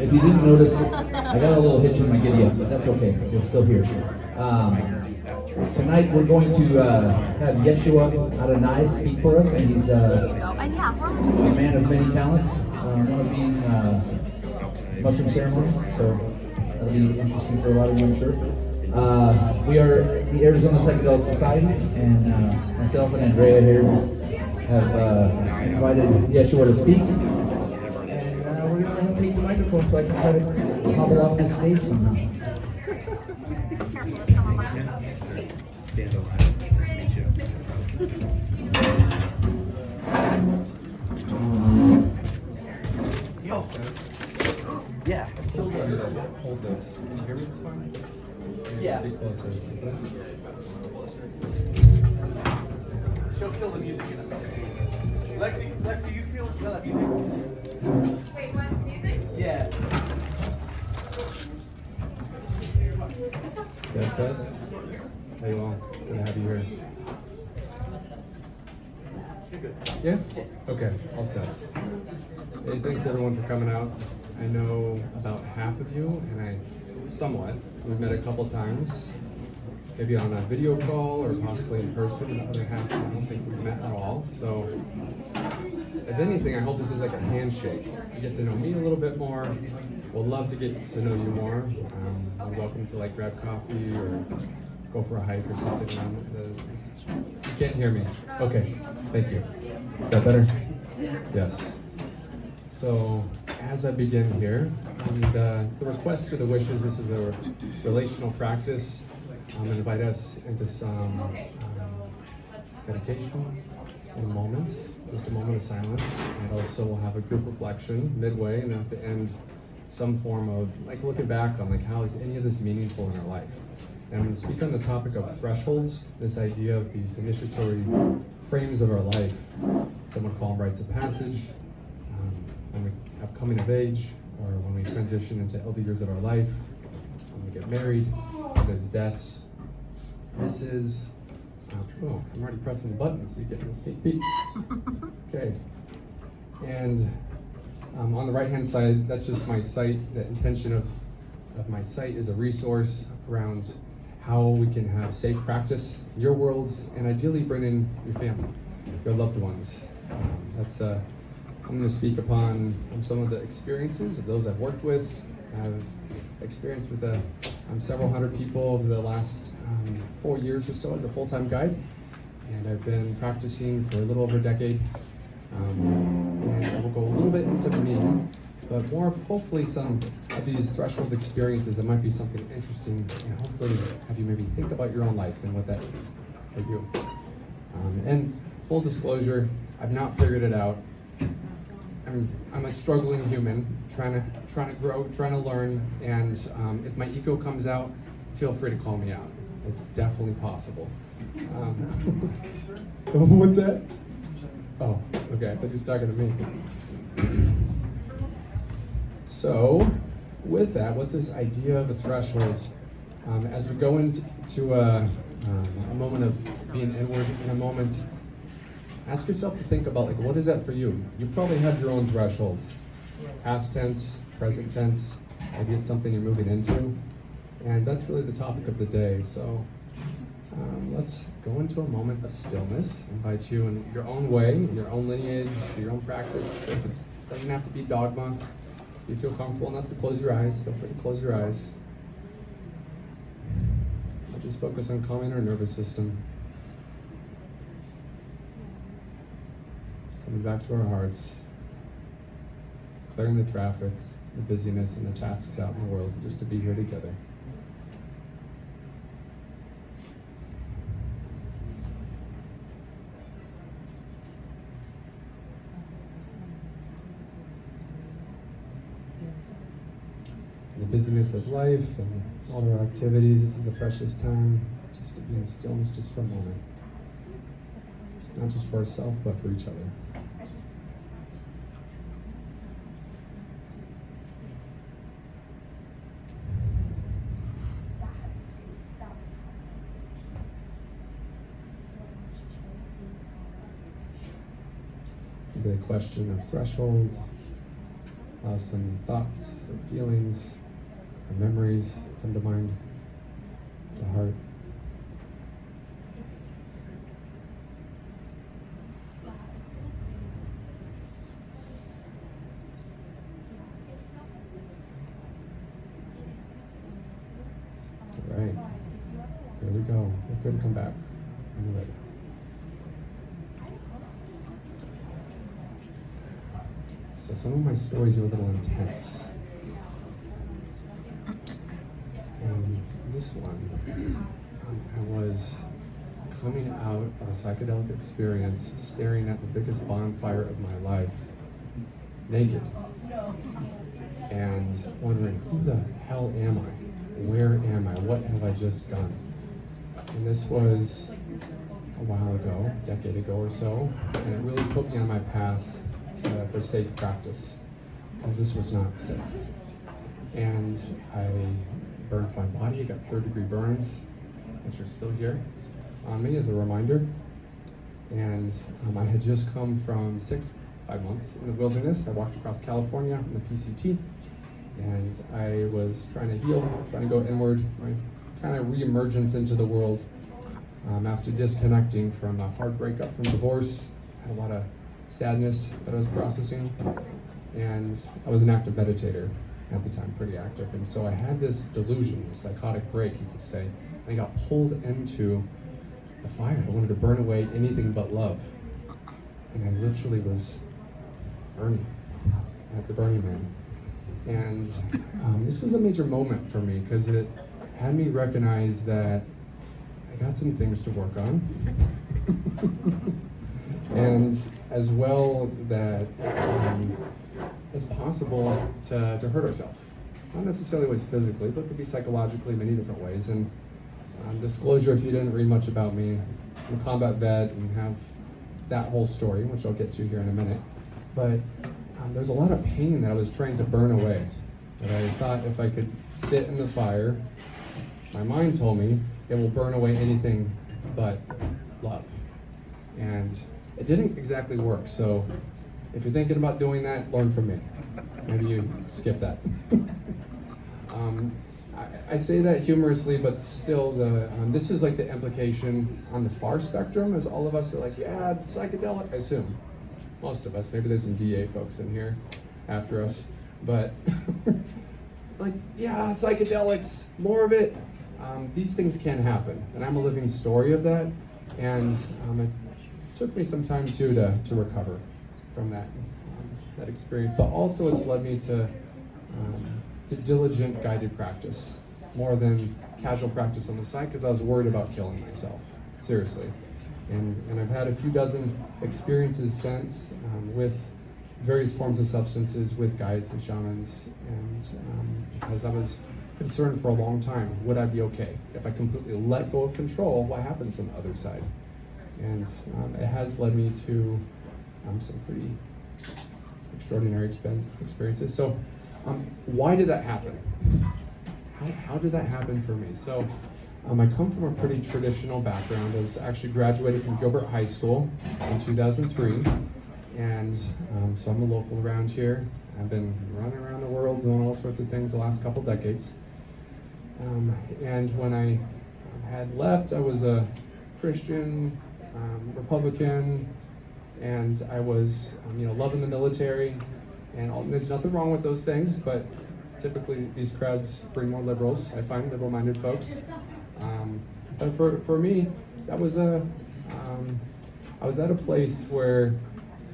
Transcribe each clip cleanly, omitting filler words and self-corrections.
If you didn't notice, I got a little hitch in my giddy up, but that's okay. You're still here. Tonight we're going to have Yeshua Adonai speak for us, and he's a man of many talents. One of being mushroom ceremonies, so that'll be interesting for a lot of you, I'm sure. We are the Arizona Psychedelic Society, and myself and Andrea here have invited Yeshua to speak. And we're going to take the microphone so I can try to hobble off this stage somehow. Yeah. Hold this. Can you hear me this fine? Yeah. Speak closer. She'll kill the music in a second. Lexi, you kill that music. Wait, what? Music? Yeah. Test. Hey, well, good to have you here. Yeah? Okay, all set. Hey, thanks everyone for coming out. I know about half of you, and we've met a couple times, maybe on a video call or possibly in person. The other half, I don't think we've met at all. So, if anything, I hope this is like a handshake. You get to know me a little bit more. We'll love to get to know you more. You're welcome to like grab coffee or go for a hike or something. You can't hear me. Okay, thank you. Is that better? Yes. So, as I begin here, the request or the wishes, this is a relational practice. I'm going to invite us into some meditation in a moment, just a moment of silence. And also we'll have a group reflection midway, and at the end, some form of like looking back on like how is any of this meaningful in our life. And I'm going to speak on the topic of thresholds, this idea of these initiatory frames of our life. Some would call them rites of passage. When we have coming of age, or when we transition into elder years of our life, when we get married, when there's deaths. This is, I'm already pressing the button, so you're getting a sneak peek. Okay, and on the right-hand side, that's just my site. The intention of my site is a resource around how we can have safe practice in your world, and ideally bring in your family, your loved ones. I'm going to speak upon some of the experiences of those I've worked with. I've experienced with several hundred people over the last 4 years or so as a full-time guide, and I've been practicing for a little over a decade. And I will go a little bit into me, but more of hopefully some of these threshold experiences that might be something interesting, and hopefully have you maybe think about your own life and what that is for you. And full disclosure, I've not figured it out. I'm a struggling human, trying to grow, trying to learn, and if my ego comes out, feel free to call me out. It's definitely possible. What's that? Oh, okay, I thought you was talking to me. So, with that, what's this idea of a threshold? As we go into a moment of being inward, in a moment, ask yourself to think about, like, what is that for you? You probably have your own thresholds. Past tense, present tense, maybe it's something you're moving into. And that's really the topic of the day. So let's go into a moment of stillness. I invite you in your own way, your own lineage, your own practice. If it doesn't have to be dogma. If you feel comfortable enough to close your eyes, feel free to close your eyes. I'll just focus on calming our nervous system. Coming back to our hearts, clearing the traffic, the busyness, and the tasks out in the world, just to be here together. In the busyness of life and all our activities, this is a precious time just to be in stillness just for a moment. Not just for ourselves, but for each other. The question of thresholds. some thoughts, or feelings, or memories come to mind, to heart. All right, here we go. Feel free to come back when you're ready. So some of my stories are a little intense. And this one, I was coming out of a psychedelic experience, staring at the biggest bonfire of my life, naked, and wondering, who the hell am I? Where am I? What have I just done? And this was a while ago, a decade ago or so, and it really put me on my path for safe practice, because this was not safe. And I burned my body. I got third-degree burns, which are still here on me as a reminder. And I had just come from 5 months in the wilderness. I walked across California in the PCT, and I was trying to heal, trying to go inward, my kind of re-emergence into the world after disconnecting from a hard breakup from divorce. I had a lot of sadness that I was processing, and I was an active meditator at the time, pretty active, and so I had this delusion, this psychotic break, you could say, and I got pulled into the fire. I wanted to burn away anything but love, and I literally was burning at the Burning Man. And this was a major moment for me, because it had me recognize that I got some things to work on. And as well that it's possible to hurt ourselves. Not necessarily always physically, but it could be psychologically in many different ways. And disclosure, if you didn't read much about me, I'm a combat vet and have that whole story, which I'll get to here in a minute. But there's a lot of pain that I was trying to burn away. That I thought if I could sit in the fire, my mind told me it will burn away anything but love. And it didn't exactly work, so if you're thinking about doing that, learn from me. Maybe you skip that. I say that humorously, but still, this is like the implication on the far spectrum, as all of us are like, yeah, psychedelic, I assume. Most of us, maybe there's some DA folks in here after us, but like, yeah, psychedelics, more of it. These things can happen, and I'm a living story of that, and it took me some time too to recover from that experience, but also it's led me to diligent guided practice more than casual practice on the side, because I was worried about killing myself, seriously. And I've had a few dozen experiences since with various forms of substances, with guides and shamans, and because I was concerned for a long time, would I be okay? If I completely let go of control, what happens on the other side? And it has led me to some pretty extraordinary experiences. So why did that happen? How did that happen for me? So I come from a pretty traditional background. I was actually graduated from Gilbert High School in 2003. And so I'm a local around here. I've been running around the world doing all sorts of things the last couple decades. And when I had left, I was a Christian, Republican, and I was, loving the military, and there's nothing wrong with those things, but typically these crowds bring more liberals, I find, liberal-minded folks. But for me, that was I was at a place where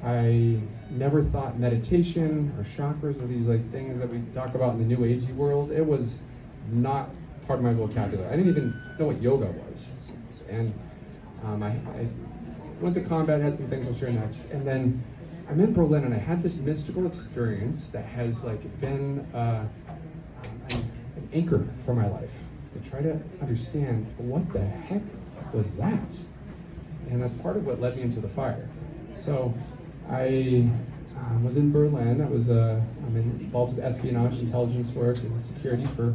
I never thought meditation or chakras or these like things that we talk about in the New Agey world. It was not part of my vocabulary. I didn't even know what yoga was. And I went to combat, had some things I'll share next. And then I'm in Berlin and I had this mystical experience that has like been an anchor for my life. To try to understand what the heck was that? And that's part of what led me into the fire. So I was in Berlin. I'm involved with espionage, intelligence work, and security for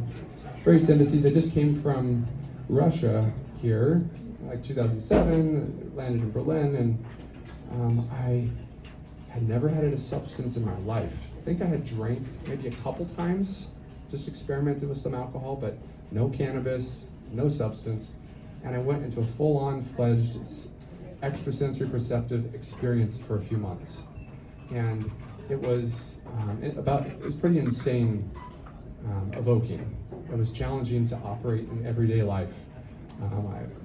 various embassies. I just came from Russia here, like 2007, landed in Berlin, and I had never had a substance in my life. think I had drank maybe a couple times, just experimented with some alcohol, but no cannabis, no substance. And I went into a full-on fledged extrasensory perceptive experience for a few months. And it was pretty insane, evoking. It was challenging to operate in everyday life.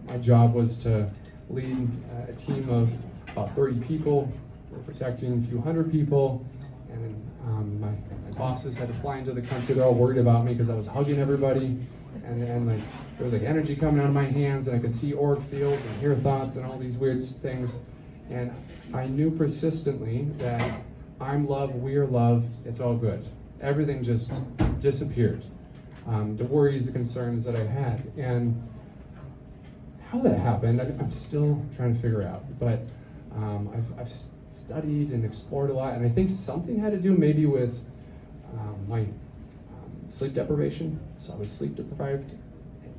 My job was to lead a team of about 30 people. We're protecting a few hundred people, and my bosses had to fly into the country. They're all worried about me because I was hugging everybody, and like there was like energy coming out of my hands, and I could see auric fields and hear thoughts and all these weird things. And I knew persistently that I'm love, we're love, it's all good. Everything just disappeared. The worries, the concerns that I had, and how that happened, I'm still trying to figure out. But I've studied and explored a lot, and I think something had to do maybe with my sleep deprivation. So I was sleep deprived,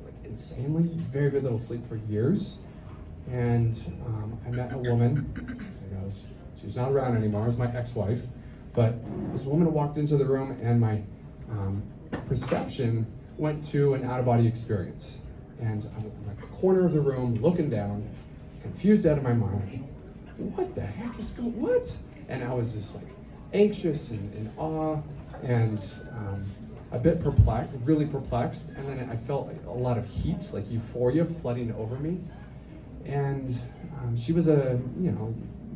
like insanely, very, very little sleep for years. And I met a woman. She's not around anymore. It was my ex-wife. But this woman walked into the room, and my perception went to an out-of-body experience. And I'm at the corner of the room, looking down, confused out of my mind. What the heck is going on? What? And I was just like anxious and in awe, and a bit perplexed, really perplexed. And then I felt like a lot of heat, like euphoria flooding over me. And she was a,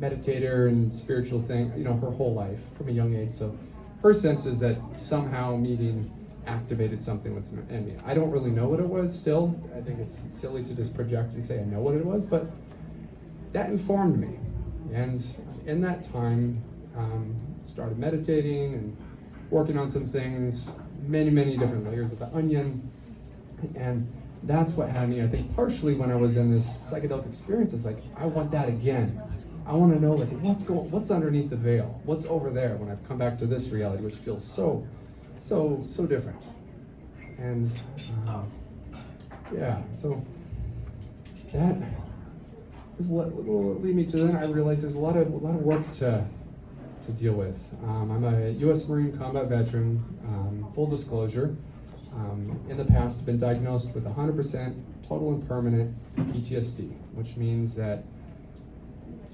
meditator and spiritual thing, her whole life from a young age. So her sense is that somehow meeting activated something within me. I don't really know what it was still. I think it's silly to just project and say I know what it was, but that informed me. And in that time, started meditating and working on some things, many, many different layers of the onion. And that's what had me, I think, partially when I was in this psychedelic experience, it's like, I want that again. I want to know, like, what's underneath the veil? What's over there when I've come back to this reality, which feels so different. And so that will lead me to then I realized there's a lot of work to deal with. I'm a U.S. Marine combat veteran. Full disclosure, in the past, been diagnosed with 100% total and permanent PTSD, which means that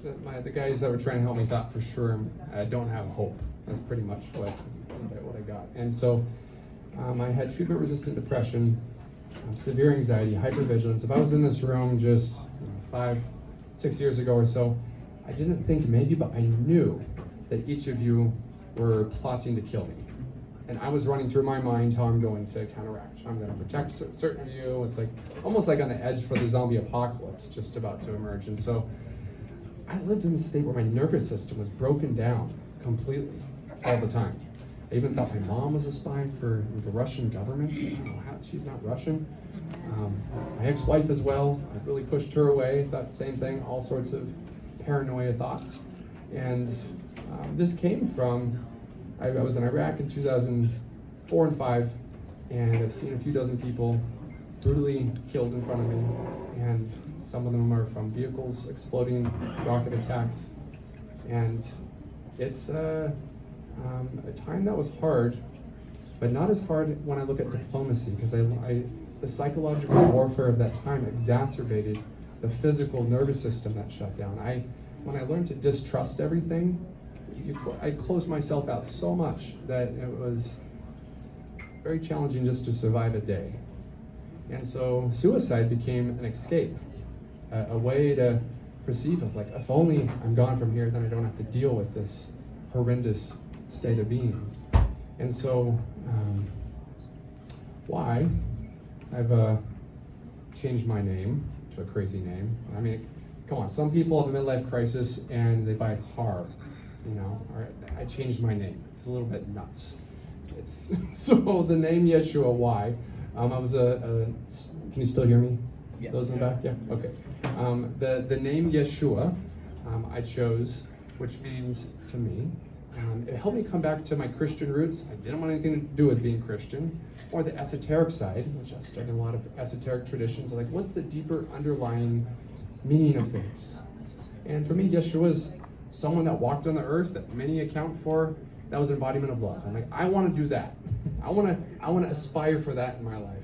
the guys that were trying to help me thought for sure I don't have hope. That's pretty much what I got. And so I had treatment-resistant depression, severe anxiety, hypervigilance. If I was in this room just 5-6 years ago or so, I didn't think maybe, but I knew that each of you were plotting to kill me. And I was running through my mind how I'm going to counteract. I'm going to protect certain of you. It's like almost like on the edge for the zombie apocalypse, just about to emerge. And so I lived in a state where my nervous system was broken down completely all the time. I even thought my mom was a spy for the Russian government. I don't know how she's not Russian. My ex-wife as well. I really pushed her away. Thought the same thing. All sorts of paranoia thoughts. And this came from, I was in Iraq in 2004 and 5, and I've seen a few dozen people brutally killed in front of me. And some of them are from vehicles exploding, rocket attacks. And it's a time that was hard, but not as hard when I look at diplomacy, because the psychological warfare of that time exacerbated the physical nervous system that shut down. When I learned to distrust everything, I closed myself out so much that it was very challenging just to survive a day. And so suicide became an escape, a way to perceive of like, if only I'm gone from here, then I don't have to deal with this horrendous state of being. And so, why I've changed my name to a crazy name. I mean, come on, some people have a midlife crisis and they buy a car, or I changed my name. It's a little bit nuts. So the name Yeshua, why? I was can you still hear me? Yeah. Those in the back? Yeah, okay. The name Yeshua I chose, which means to me, it helped me come back to my Christian roots. I didn't want anything to do with being Christian, or the esoteric side, which I studied a lot of esoteric traditions, like what's the deeper underlying meaning of things? And for me, Yeshua is someone that walked on the earth that many account for that was an embodiment of love. I'm like, I want to do that. I want to aspire for that in my life.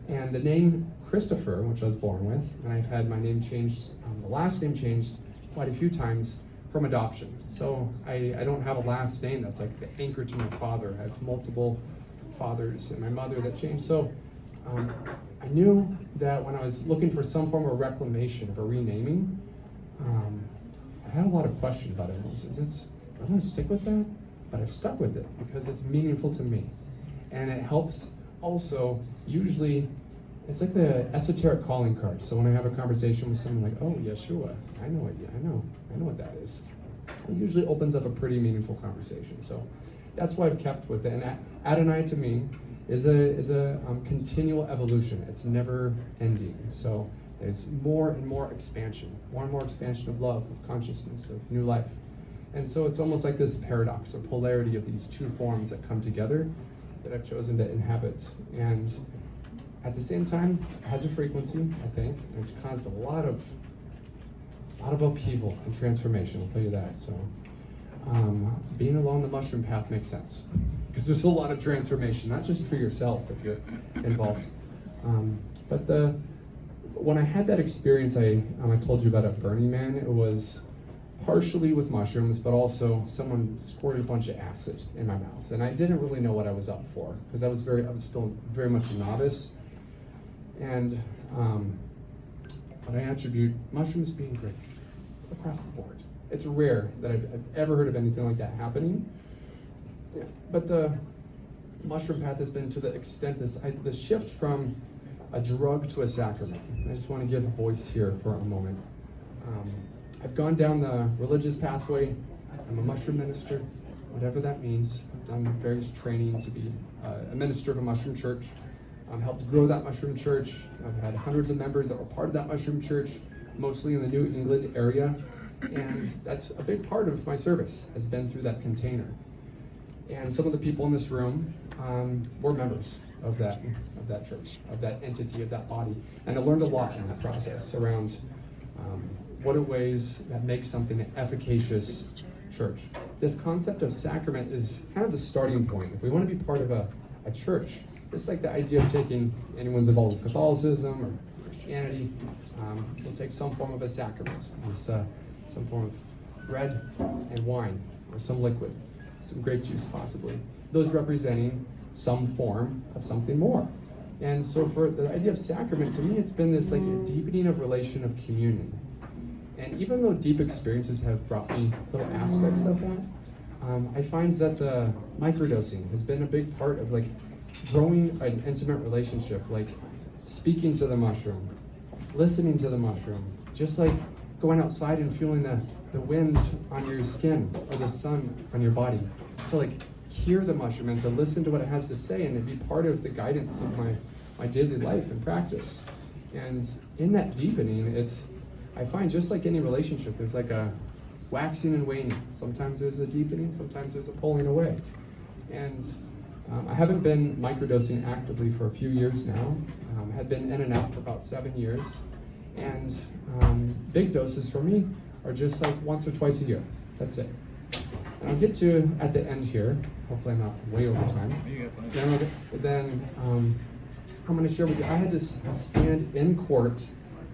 And the name Christopher, which I was born with, and I've had my name changed, the last name changed quite a few times from adoption. So I don't have a last name that's like the anchor to my father. I have multiple fathers and my mother that changed. So I knew that when I was looking for some form of reclamation or renaming, I had a lot of questions about it. Do I want to stick with that? But I've stuck with it because it's meaningful to me. And it helps also, usually, it's like the esoteric calling card. So when I have a conversation with someone like, oh, Yeshua, I know what that is. It usually opens up a pretty meaningful conversation. So that's why I've kept with it. And Adonai to me is a continual evolution. It's never ending. So there's more and more expansion of love, of consciousness, of new life. And so it's almost like this paradox or polarity of these two forms that come together that I've chosen to inhabit. And at the same time, it has a frequency, I think. And it's caused a lot of upheaval and transformation, I'll tell you that. So being along the mushroom path makes sense. Because there's a lot of transformation, not just for yourself if you're involved. But when I had that experience, I told you about at Burning Man, it was partially with mushrooms, but also someone squirted a bunch of acid in my mouth. And I didn't really know what I was up for, because I was still very much a novice. And but I attribute mushrooms being great across the board. It's rare that I've ever heard of anything like that happening. Yeah. But the mushroom path has been to the extent the shift from a drug to a sacrament. I just want to give a voice here for a moment. I've gone down the religious pathway. I'm a mushroom minister, whatever that means. I've done various training to be a minister of a mushroom church. Helped grow that mushroom church. I've had hundreds of members that were part of that mushroom church, mostly in the New England area. And that's a big part of my service, has been through that container. And some of the people in this room were members of that church, of that entity, of that body. And I learned a lot in that process around what are ways that make something an efficacious church. This concept of sacrament is kind of the starting point. If we want to be part of a church, it's like the idea of taking anyone's involved with Catholicism or Christianity, they'll take some form of a sacrament. It's some form of bread and wine, or some liquid, some grape juice possibly. Those representing some form of something more. And so for the idea of sacrament, to me, it's been this like a deepening of relation of communion. And even though deep experiences have brought me little aspects of that, I find that the microdosing has been a big part of like growing an intimate relationship, like speaking to the mushroom, listening to the mushroom, just like going outside and feeling the wind on your skin or the sun on your body. To like hear the mushroom and to listen to what it has to say and to be part of the guidance of my daily life and practice. And in that deepening, I find just like any relationship, there's like a waxing and waning. Sometimes there's a deepening, sometimes there's a pulling away. And I haven't been microdosing actively for a few years now. Had been in and out for about 7 years. And big doses for me are just like once or twice a year. That's it. And I'll get to at the end here. Hopefully I'm not way over time. Then I'm going to share with you. I had to stand in court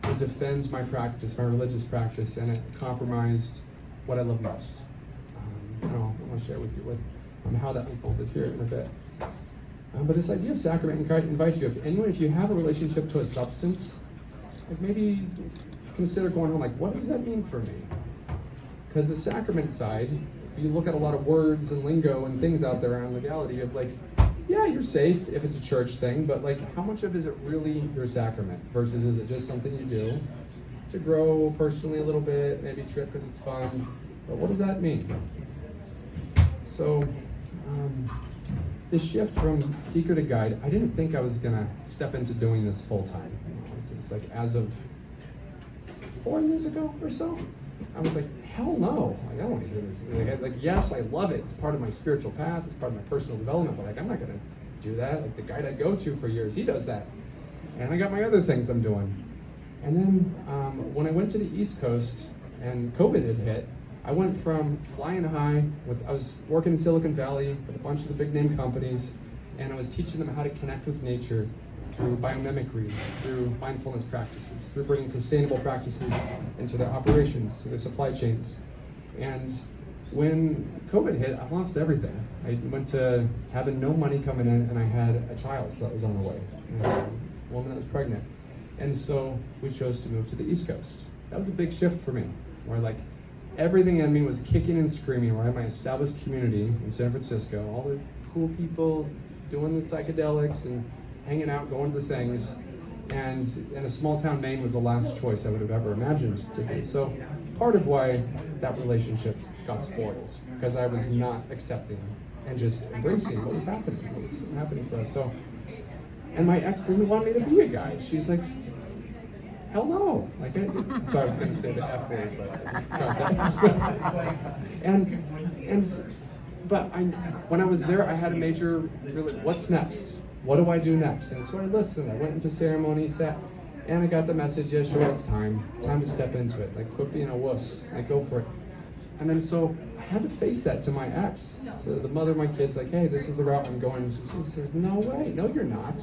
to defend my practice, my religious practice, and it compromised what I love most. And I'll share with you how that unfolded here in a bit. But this idea of sacrament invites you, if you have a relationship to a substance, like maybe consider going on, like, what does that mean for me? Because the sacrament side, you look at a lot of words and lingo and things out there around legality of like, yeah, you're safe if it's a church thing, but like, how much of is it really your sacrament versus is it just something you do to grow personally a little bit, maybe trip because it's fun, but what does that mean? So, this shift from seeker to guide, I didn't think I was gonna step into doing this full time. It's like as of 4 years ago or so, I was like, hell no, like, I don't want to do this. Like, yes, I love it. It's part of my spiritual path. It's part of my personal development. But like, I'm not gonna do that. Like the guide I go to for years, he does that, and I got my other things I'm doing. And then when I went to the East Coast and COVID had hit, I went from flying high I was working in Silicon Valley with a bunch of the big name companies, and I was teaching them how to connect with nature through biomimicry, through mindfulness practices, through bringing sustainable practices into their operations, to their supply chains. And when COVID hit, I lost everything. I went to having no money coming in, and I had a child that was on the way, a woman that was pregnant. And so we chose to move to the East Coast. That was a big shift for me, where like everything in me was kicking and screaming, where I had my established community in San Francisco, all the cool people doing the psychedelics and hanging out, going to things, and in a small town Maine was the last choice I would have ever imagined to do. So part of why that relationship got spoiled, because I was not accepting and just embracing what was happening for us. So, and my ex didn't want me to be a guy. She's like, hell no. Like, sorry, I was going to say the F word, but when I was there, I had a major, really, what's next? What do I do next? And so I listened. I went into ceremony, sat, and I got the message, Yeshua, it's time to step into it. Like, quit being a wuss. Like, go for it. And then so I had to face that to my ex. So the mother of my kids, like, hey, this is the route I'm going. She says, no way, no, you're not.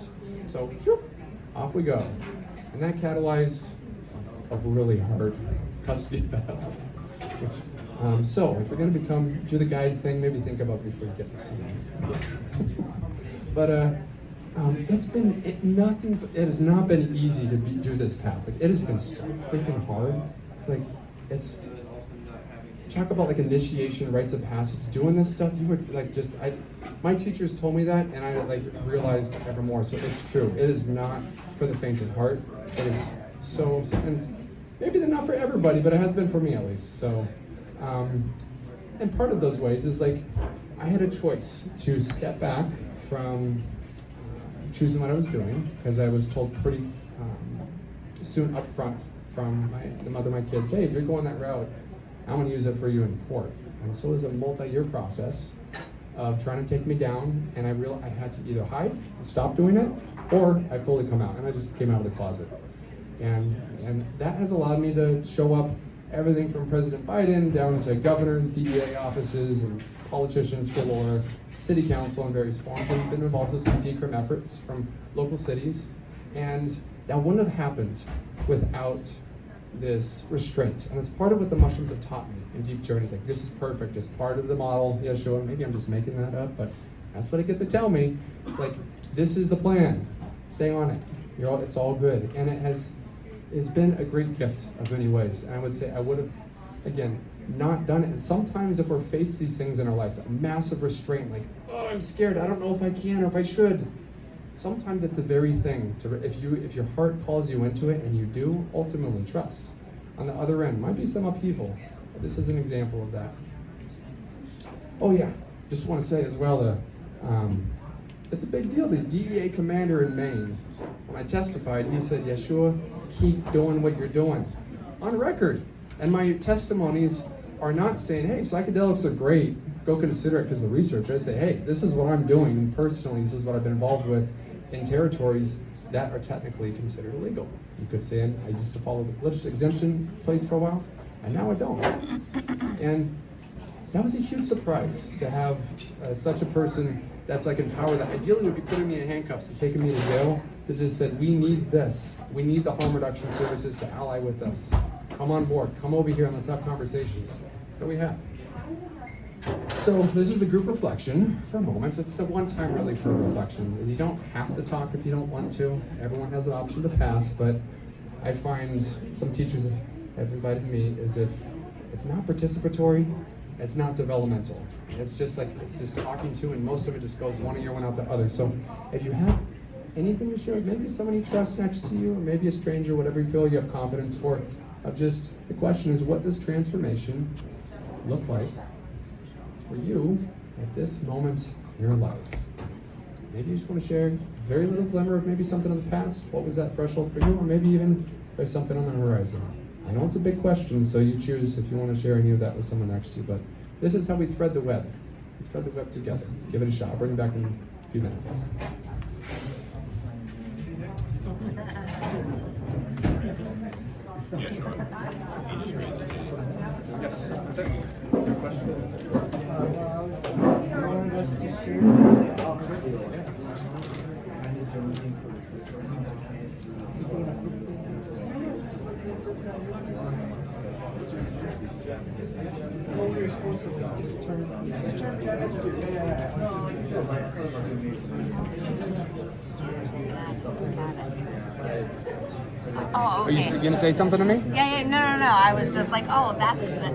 So whoop, off we go. And that catalyzed a really hard custody battle. So if we're going to do the guide thing, maybe think about before you get to see it. But it has not been easy to do this path. Like, it has been so freaking hard. It's talk about like initiation, rites of passage, doing this stuff. You would like my teachers told me that, and I like realized ever more. So it's true. It is not for the faint of heart. It is so, and maybe they're not for everybody, but it has been for me at least. So, and part of those ways is like I had a choice to step back from choosing what I was doing, because I was told pretty soon up front from the mother of my kids, hey, if you're going that route, I'm going to use it for you in court. And so it was a multi-year process of trying to take me down, and I realized I had to either hide, stop doing it, or I fully come out, and I just came out of the closet. And that has allowed me to show up everything from President Biden down to governors, DEA offices, and politicians galore, city council in various forms, and been involved with some decrim efforts from local cities. And that wouldn't have happened without this restraint. And it's part of what the mushrooms have taught me in deep journeys. Like, this is perfect. It's part of the model. Yeshua, maybe I'm just making that up, but that's what I get to tell me. It's like, this is the plan. Stay on it. It's all good. And it's been a great gift of many ways. And I would say I would have, again, not done it. And sometimes if we're faced with these things in our life, a massive restraint, like, oh, I'm scared, I don't know if I can or if I should. Sometimes it's the very thing if your heart calls you into it and you do, ultimately trust. On the other end, might be some upheaval. But this is an example of that. Oh yeah, just want to say as well, it's a big deal. The DEA commander in Maine, when I testified, he said, Yeshua, keep doing what you're doing. On record. And my testimonies are not saying, hey, psychedelics are great, go consider it because of the research. I say, hey, this is what I'm doing personally. This is what I've been involved with in territories that are technically considered illegal. You could say, I used to follow the religious exemption place for a while, and now I don't. And that was a huge surprise to have such a person that's like in power that ideally would be putting me in handcuffs and taking me to jail, that just said, we need this. We need the harm reduction services to ally with us. Come on board, come over here and let's have conversations. So we have. So this is the group reflection for a moment. It's a one-time really for reflection. You don't have to talk if you don't want to. Everyone has an option to pass, but I find some teachers have invited me as if it's not participatory, it's not developmental. It's just talking to, and most of it just goes one ear, one out the other. So if you have anything to share, maybe someone you trust next to you, or maybe a stranger, whatever you feel you have confidence for, the question is, what does transformation look like for you at this moment in your life? Maybe you just want to share very little glimmer of maybe something in the past. What was that threshold for you? Or maybe even there's something on the horizon. I know it's a big question, so you choose if you want to share any of that with someone next to you. But this is how we thread the web. We thread the web together. Give it a shot. I'll bring you back in a few minutes. Yes, that's it. Your question? Oh, Are you okay. gonna say something to me? Yeah, no. I was just like, oh,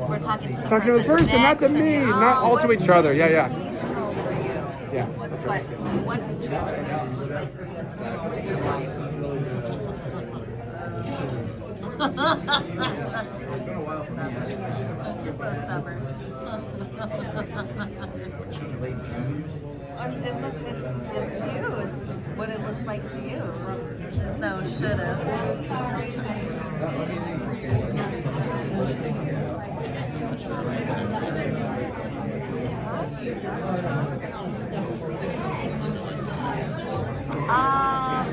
we're talking to the Talking to the person, not to next, me, and, not all to what's each other. Yeah. transformational for you? Yeah. What does transformation look like for you in this moment in your life? Just so stubborn. It's you. It's what it looks like to you. There's no shoulda.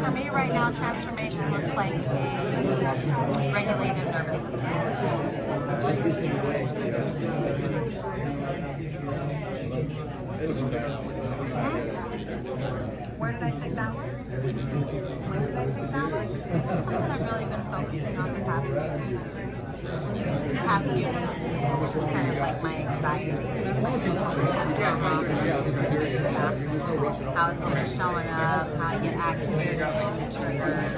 For me right now, transformation looks like a regulated nervous Where did I pick that one? When did I pick that one? It's just something I've really been focusing on the past few weeks. Which is kind of like my anxiety. How it's kind of showing up, how I get activated, like the triggers.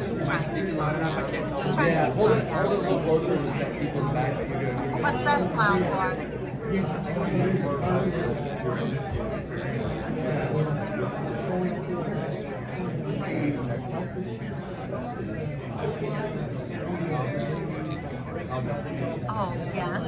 Just trying to keep slowing down. Just trying to keep slowing down. What's that smile for? Oh, yeah.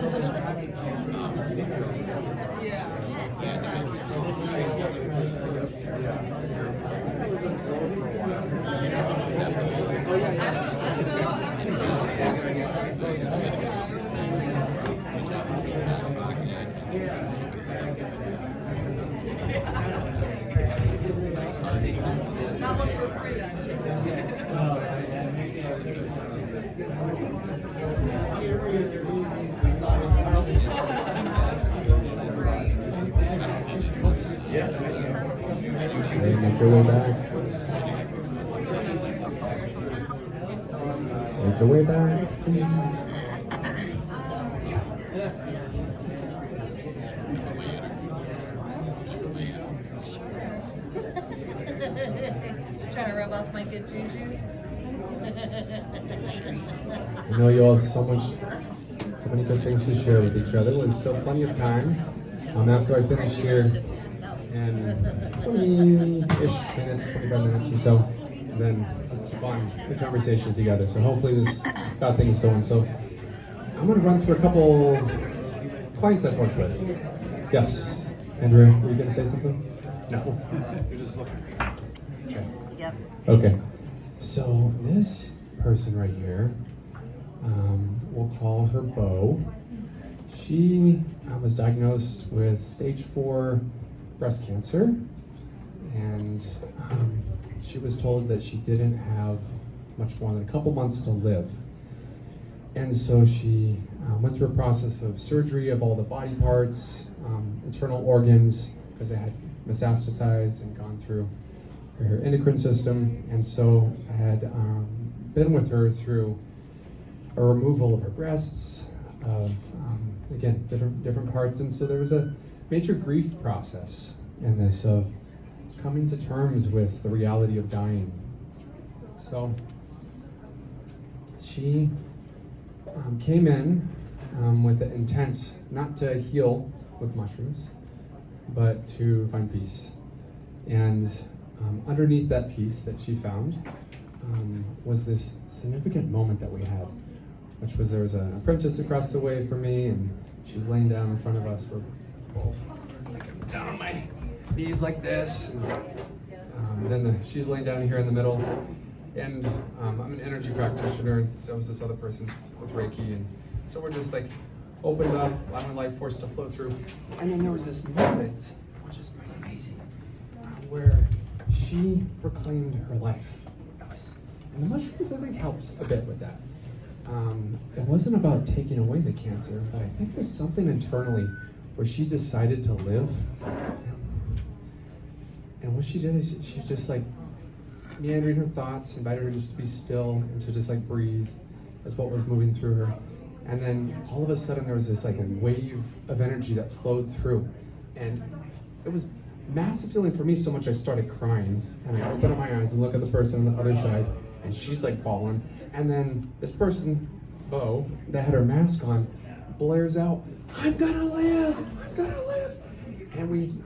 Okay, make your way back. Make your way back. Trying to rub off my good juju. I know you all have so many good things to share with each other. There's still plenty of time. After I finish here, in 20-ish minutes, 25 minutes or so, and then let's keep on the conversation together. So hopefully this got things going. So I'm going to run through a couple clients I've worked with. Yes, Andrea, were you going to say something? No. You're just looking. Okay. Yep. Okay. So this person right here, we'll call her Bo. She was diagnosed with stage 4 breast cancer, and she was told that she didn't have much more than a couple months to live. And so she went through a process of surgery of all the body parts, internal organs, because they had metastasized and gone through her endocrine system. And so I had been with her through a removal of her breasts, of again, different parts. And so there was a major grief process in this of coming to terms with the reality of dying. So she came in with the intent not to heal with mushrooms, but to find peace. And underneath that peace that she found was this significant moment that we had, which was there was an apprentice across the way from me, and she was laying down in front of us. We're both like down on my knees like this. And, then she's laying down here in the middle, and I'm an energy practitioner, and so is this other person with Reiki, and so we're just like opened up, allowing life force to flow through. And then there was this moment, which is pretty amazing, where she proclaimed her life. And the mushrooms, I think, helps a bit with that. it wasn't about taking away the cancer, but I think there's something internally where she decided to live. And what she did is she just like meandering her thoughts, invited her just to be still and to just like breathe as what was moving through her. And then all of a sudden there was this like a wave of energy that flowed through. And it was massive feeling for me, so much I started crying. And I opened up my eyes and look at the person on the other side, and she's like bawling. And then this person, Bo, that had her mask on, blares out, "I'm gonna live! I'm gonna live!" And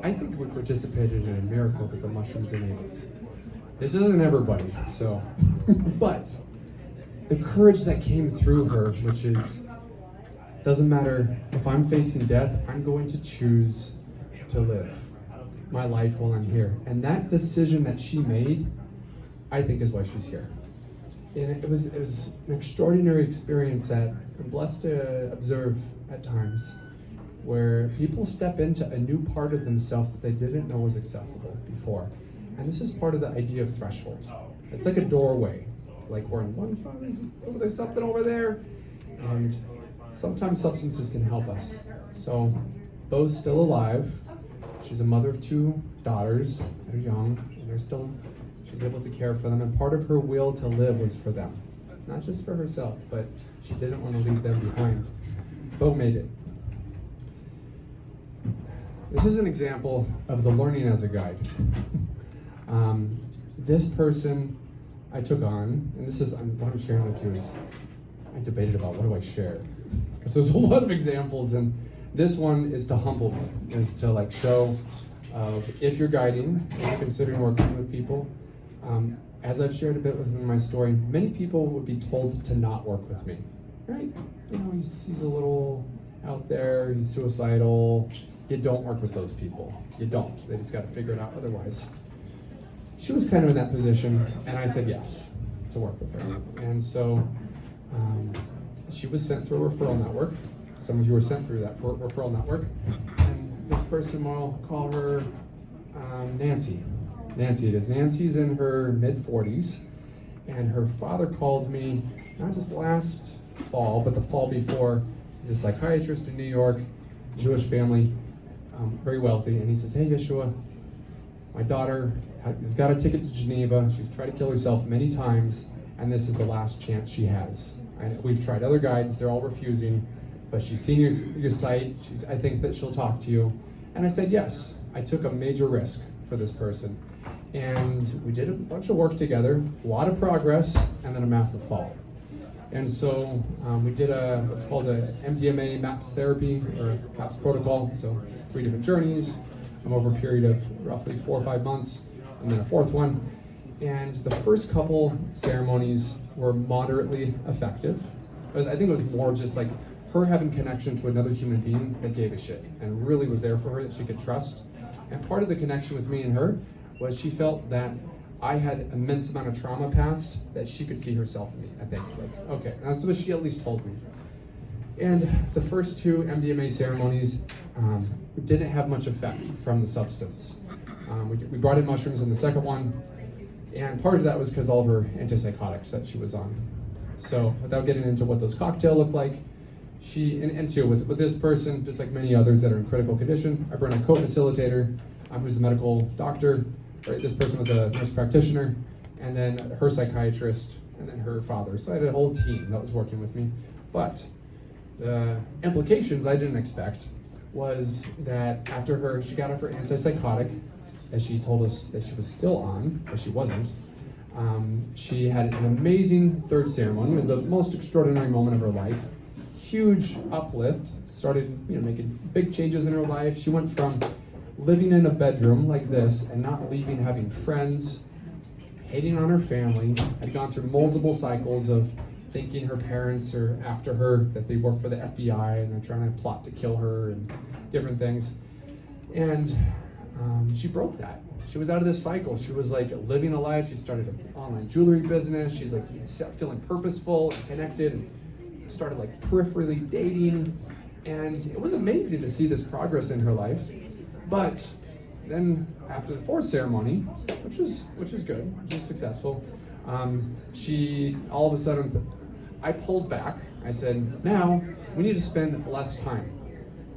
I think we participated in a miracle that the mushrooms enabled. This isn't everybody, so, but the courage that came through her, which is, doesn't matter if I'm facing death, I'm going to choose to live my life while I'm here. And that decision that she made, I think is why she's here. And it was an extraordinary experience that I'm blessed to observe at times, where people step into a new part of themselves that they didn't know was accessible before. And this is part of the idea of threshold. It's like a doorway. Like we're in one place, there's something over there. And sometimes substances can help us. So Bo's still alive. She's a mother of 2 daughters. They're young, and she's able to care for them. And part of her will to live was for them. Not just for herself, but she didn't want to leave them behind. Bo made it. This is an example of the learning as a guide. This person I took on, and this is what I'm sharing with you is, I debated about what do I share, because there's a lot of examples, and this one is to humble me, is to like show if you're guiding, if you're considering working with people. As I've shared a bit within my story, many people would be told to not work with me, right? You know, he's a little out there, he's suicidal. You don't work with those people. You don't. They just got to figure it out otherwise. She was kind of in that position, and I said yes to work with her. And so she was sent through a referral network. Some of you were sent through that referral network. And this person, I'll call her Nancy. Nancy it is. Nancy's in her mid-40s, and her father called me, not just last fall, but the fall before. He's a psychiatrist in New York, Jewish family, very wealthy, and he says, "Hey, Yeshua, my daughter has got a ticket to Geneva. She's tried to kill herself many times, and this is the last chance she has. We've tried other guides, they're all refusing, but she's seen your site. I think that she'll talk to you." And I said yes. I took a major risk for this person. And we did a bunch of work together, a lot of progress, and then a massive fall. And so we did what's called a MDMA MAPS therapy, or MAPS protocol, so 3 different journeys over a period of roughly 4 or 5 months, and then a 4th one. And the first couple ceremonies were moderately effective. I think it was more just like her having connection to another human being that gave a shit and really was there for her, that she could trust. And part of the connection with me and her was she felt that I had immense amount of trauma past, that she could see herself in me, I think. Like, okay, and that's what she at least told me. And the first 2 MDMA ceremonies didn't have much effect from the substance. We brought in mushrooms in the second one, and part of that was because all of her antipsychotics that she was on. So without getting into what those cocktails look like, with this person, just like many others that are in critical condition, I brought in a co-facilitator, who's the medical doctor. Right, this person was a nurse practitioner, and then her psychiatrist, and then her father. So I had a whole team that was working with me. But the implications I didn't expect was that after she got off her antipsychotic, as she told us that she was still on, but she wasn't, she had an amazing 3rd ceremony. It was the most extraordinary moment of her life. Huge uplift, started making big changes in her life. She went from living in a bedroom like this and not leaving, having friends, hating on her family, had gone through multiple cycles of thinking her parents are after her, that they work for the FBI and they're trying to plot to kill her and different things. And she broke that. She was out of this cycle. She was like living a life. She started an online jewelry business. She's like feeling purposeful and connected, and started like peripherally dating. And it was amazing to see this progress in her life. But then after the 4th ceremony, which was good, which was successful, she all of a sudden I pulled back. I said, now we need to spend less time,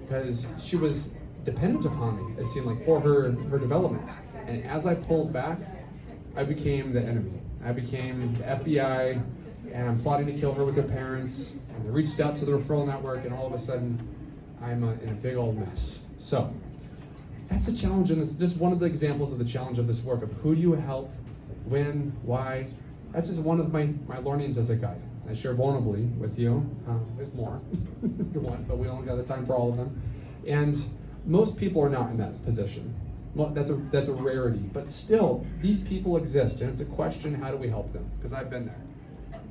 because she was dependent upon me, it seemed like, for her development. And as I pulled back, I became the enemy. I became the FBI, and I'm plotting to kill her with her parents, and they reached out to the referral network, and all of a sudden, I'm in a big old mess. So, that's a challenge, and it's just one of the examples of the challenge of this work, of who do you help, when, why. That's just one of my learnings as a guide. I share vulnerably with you. There's more if you want, but we only got the time for all of them. And most people are not in that position. Well, that's a rarity, but still, these people exist, and it's a question, how do we help them? Because I've been there.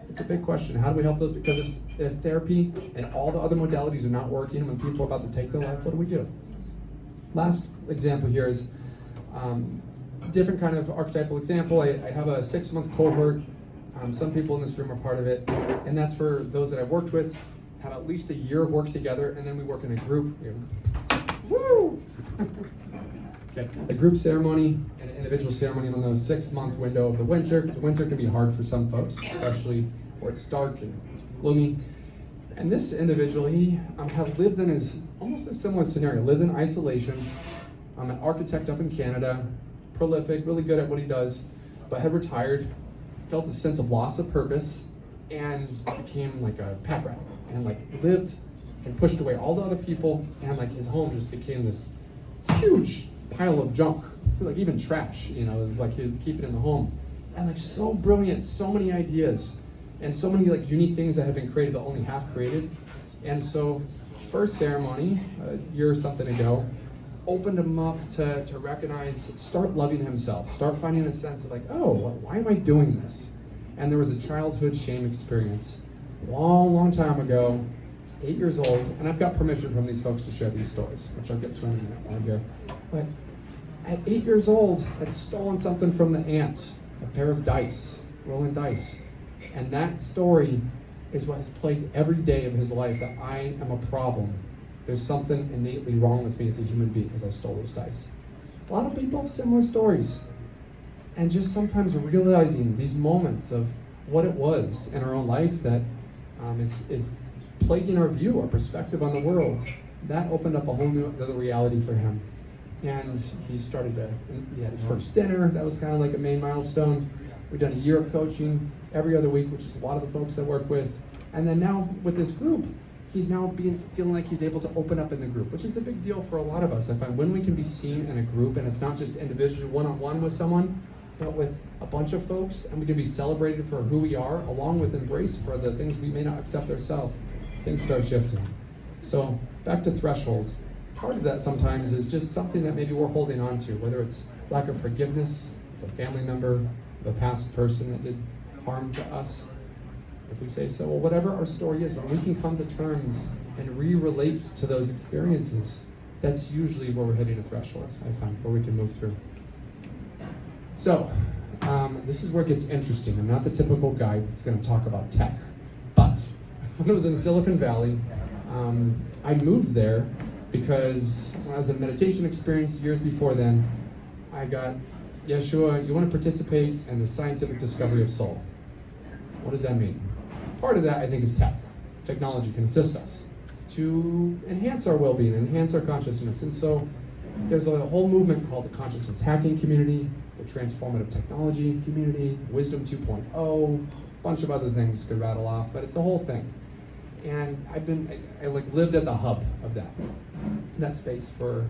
It's a big question, how do we help those? Because if therapy and all the other modalities are not working, when people are about to take their life, what do we do? Last example here is different kind of archetypal example. I have a 6-month cohort. Some people in this room are part of it, and that's for those that I've worked with, have at least a year of work together, and then we work in a group. Woo! Okay. A group ceremony and an individual ceremony in those 6-month window of the winter, because winter can be hard for some folks, especially where it's dark and gloomy. And this individual, he had lived in almost a similar scenario, lived in isolation. I'm an architect up in Canada, prolific, really good at what he does, but had retired, felt a sense of loss of purpose, and became like a pack rat, and like lived and pushed away all the other people, and like his home just became this huge pile of junk, like even trash, like he'd keep it in the home. And like so brilliant, so many ideas, and so many like unique things that have been created but only half created. And so first ceremony, a year or something ago, opened him up to recognize, start loving himself, start finding a sense of like, oh, why am I doing this? And there was a childhood shame experience, long time ago, 8 years old, and I've got permission from these folks to share these stories, which I'll get to in a minute here. But at 8 years old, I'd stolen something from the aunt, a pair of dice, rolling dice. And that story is what has plagued every day of his life, that I am a problem. There's something innately wrong with me as a human being because I stole those dice. A lot of people have similar stories. And just sometimes realizing these moments of what it was in our own life that is plaguing our view, our perspective on the world, that opened up a whole new other reality for him. And he had his first dinner. That was kind of like a main milestone. We've done a year of coaching every other week, which is a lot of the folks I work with. And then now with this group, he's now feeling like he's able to open up in the group, which is a big deal for a lot of us. I find when we can be seen in a group, and it's not just individually one-on-one with someone, but with a bunch of folks, and we can be celebrated for who we are, along with embrace for the things we may not accept ourselves, things start shifting. So back to threshold. Part of that sometimes is just something that maybe we're holding on to, whether it's lack of forgiveness, of a family member, of a past person that did harm to us. If we say so, well, whatever our story is, when we can come to terms and re-relate to those experiences, that's usually where we're hitting a threshold, I find, where we can move through. So, this is where it gets interesting. I'm not the typical guy that's going to talk about tech, but when I was in Silicon Valley, I moved there because when I was in meditation experience years before then, I got, Yeshua, you want to participate in the scientific discovery of soul. What does that mean? Part of that, I think, is tech. Technology can assist us to enhance our well-being, enhance our consciousness. And so there's a whole movement called the consciousness hacking community, the transformative technology community, Wisdom 2.0, a bunch of other things could rattle off, but it's a whole thing. And I lived at the hub of that space for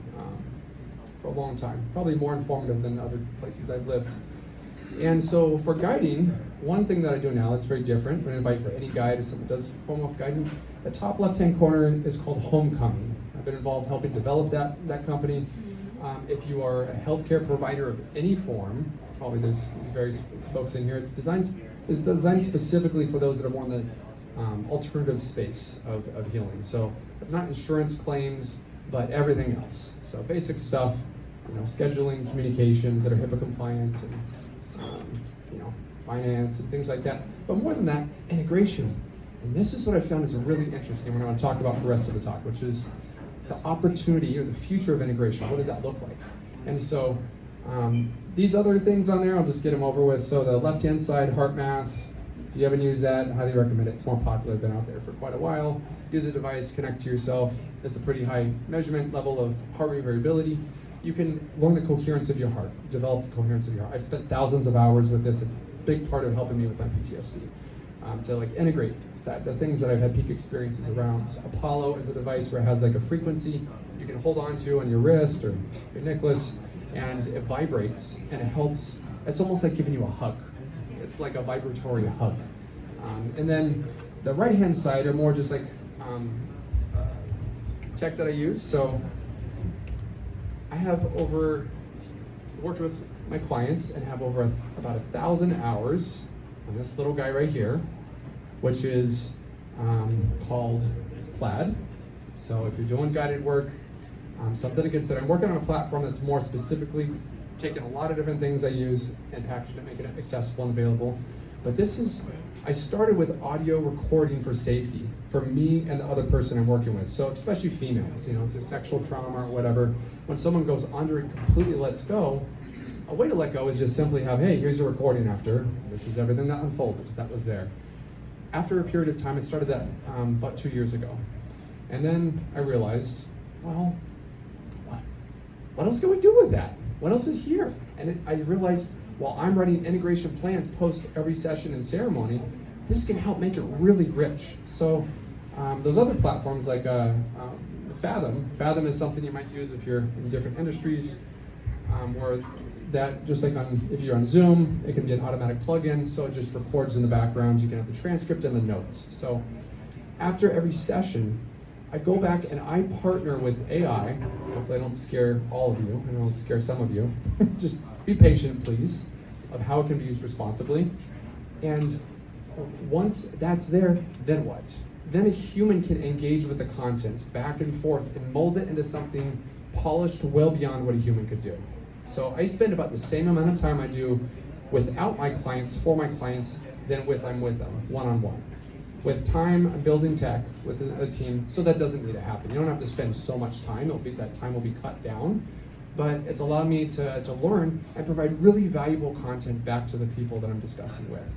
a long time, probably more informative than other places I've lived. And so for guiding, one thing that I do now that's very different, I'm going to invite for any guide or someone who does form of guiding, the top left-hand corner is called Homecoming. I've been involved helping develop that company. If you are a healthcare provider of any form, probably there's various folks in here, it's designed specifically for those that are more in the alternative space of healing. So it's not insurance claims, but everything else. So basic stuff, scheduling, communications that are HIPAA compliant, and finance and things like that. But more than that, integration. And this is what I found is really interesting when I want to talk about the rest of the talk, which is the opportunity or the future of integration. What does that look like? And so these other things on there, I'll just get them over with. So the left-hand side, heart math, If you haven't used that, I highly recommend it. It's more popular, been out there for quite a while. Use a device, connect to yourself. It's a pretty high measurement level of heart rate variability. You can learn the coherence of your heart, develop the coherence of your heart. I've spent thousands of hours with this. It's a big part of helping me with my PTSD. To like integrate the things that I've had peak experiences around. Apollo is a device where it has like a frequency you can hold on to on your wrist or your necklace, and it vibrates and it helps. It's almost like giving you a hug. It's like a vibratory hug. And then the right-hand side are more just like tech that I use. So I have worked with my clients and have over about 1,000 hours on this little guy right here, which is called Plaid. So if you're doing guided work, something to consider. I'm working on a platform that's more specifically taking a lot of different things I use and packaging it, making it accessible and available. But I started with audio recording for safety, for me and the other person I'm working with. So especially females, it's a sexual trauma or whatever. When someone goes under and completely lets go, a way to let go is just simply have, hey, here's your recording after. This is everything that unfolded, that was there. After a period of time, I started that about 2 years ago. And then I realized, well, what else can we do with that? What else is here? And I realized while I'm writing integration plans post every session and ceremony, this can help make it really rich. So those other platforms like Fathom is something you might use if you're in different industries, where that just like if you're on Zoom, it can be an automatic plugin, so it just records in the background. You can have the transcript and the notes. So after every session, I go back and I partner with AI. Hopefully I don't scare all of you, and I don't scare some of you. Just be patient, please, of how it can be used responsibly. And once that's there, then what? Then a human can engage with the content back and forth and mold it into something polished well beyond what a human could do. So I spend about the same amount of time I do without my clients, for my clients, than I'm with them, one-on-one. With time, I'm building tech with a team, so that doesn't need to happen. You don't have to spend so much time. That time will be cut down, but it's allowed me to learn and provide really valuable content back to the people that I'm discussing with.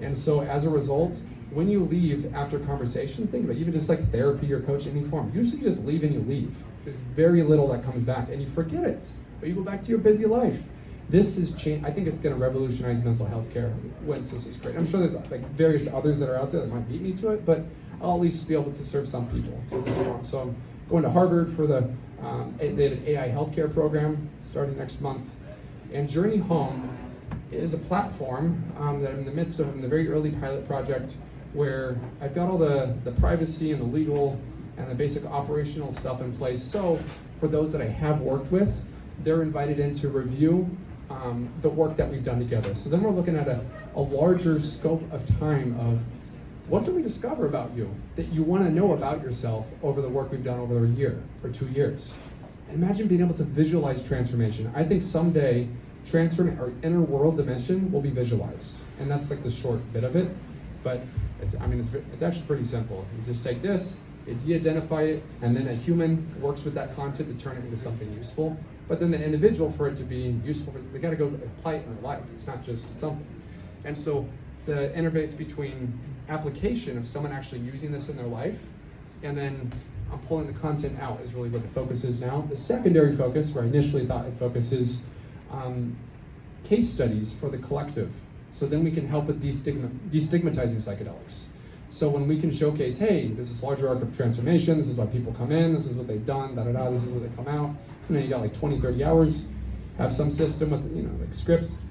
And so as a result, when you leave after conversation, think about it, even just like therapy or coaching, any form, usually you just leave and you leave. There's very little that comes back and you forget it, but you go back to your busy life. This is change. I think it's going to revolutionize mental health care once this is great. I'm sure there's like various others that are out there that might beat me to it, but I'll at least be able to serve some people through this form. So I'm going to Harvard for they have an AI healthcare program starting next month. And Journey Home is a platform that I'm in the midst of, in the very early pilot project, where I've got all the privacy and the legal and the basic operational stuff in place. So for those that I have worked with, they're invited in to review the work that we've done together. So then we're looking at a larger scope of time of what do we discover about you that you want to know about yourself over the work we've done over a year or 2 years. And imagine being able to visualize transformation. I think someday our inner world dimension will be visualized. And that's like the short bit of it. But it's actually pretty simple. You just take this, you de-identify it, and then a human works with that content to turn it into something useful. But then the individual, for it to be useful, they got to go apply it in their life. It's not just something. And so the interface between application of someone actually using this in their life, and then I'm pulling the content out is really what the focus is now. The secondary focus, where I initially thought I'd focus, is case studies for the collective. So then we can help with destigmatizing psychedelics. So when we can showcase, hey, there's this larger arc of transformation, this is why people come in, this is what they've done, this is where they come out. You got like 20, 30 hours, have some system with, like scripts,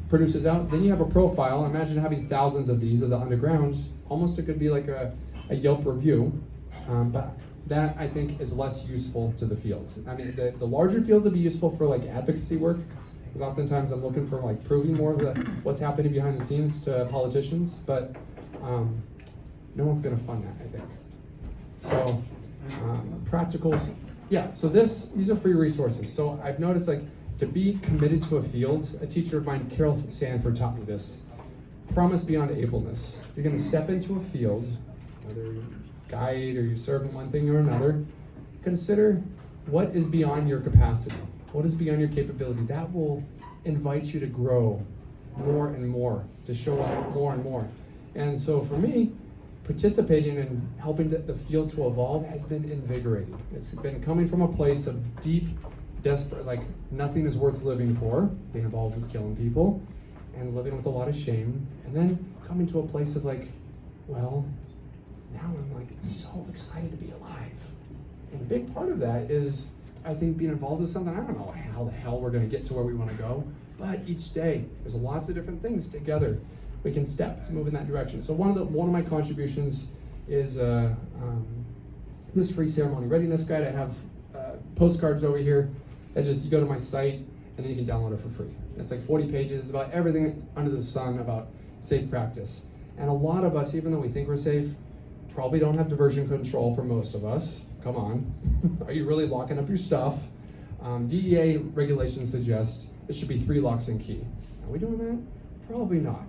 produces out, then you have a profile. Imagine having thousands of these of the underground. Almost it could be like a Yelp review, but that I think is less useful to the field. I mean, the larger field would be useful for like advocacy work, because oftentimes I'm looking for like proving more of what's happening behind the scenes to politicians, but no one's gonna fund that, I think. So practicals, yeah, so these are free resources. So I've noticed like to be committed to a field, a teacher of mine, Carol Sanford, taught me this. Promise beyond ableness. You're gonna step into a field, whether you guide or you serve in one thing or another, consider what is beyond your capacity. What is beyond your capability? That will invite you to grow more and more, to show up more and more. And so for me, participating and helping the field to evolve has been invigorating. It's been coming from a place of deep, desperate, like nothing is worth living for, being involved with killing people, and living with a lot of shame, and then coming to a place of like, well, now I'm like so excited to be alive. And a big part of that is, I think, being involved with something, I don't know how the hell we're gonna get to where we wanna go, but each day, there's lots of different things together we can step to move in that direction. So one of my contributions is this free ceremony readiness guide. I have postcards over here that just, you go to my site and then you can download it for free. It's like 40 pages about everything under the sun about safe practice. And a lot of us, even though we think we're safe, probably don't have diversion control for most of us. Come on. Are you really locking up your stuff? DEA regulations suggest it should be 3 locks and key. Are we doing that? Probably not.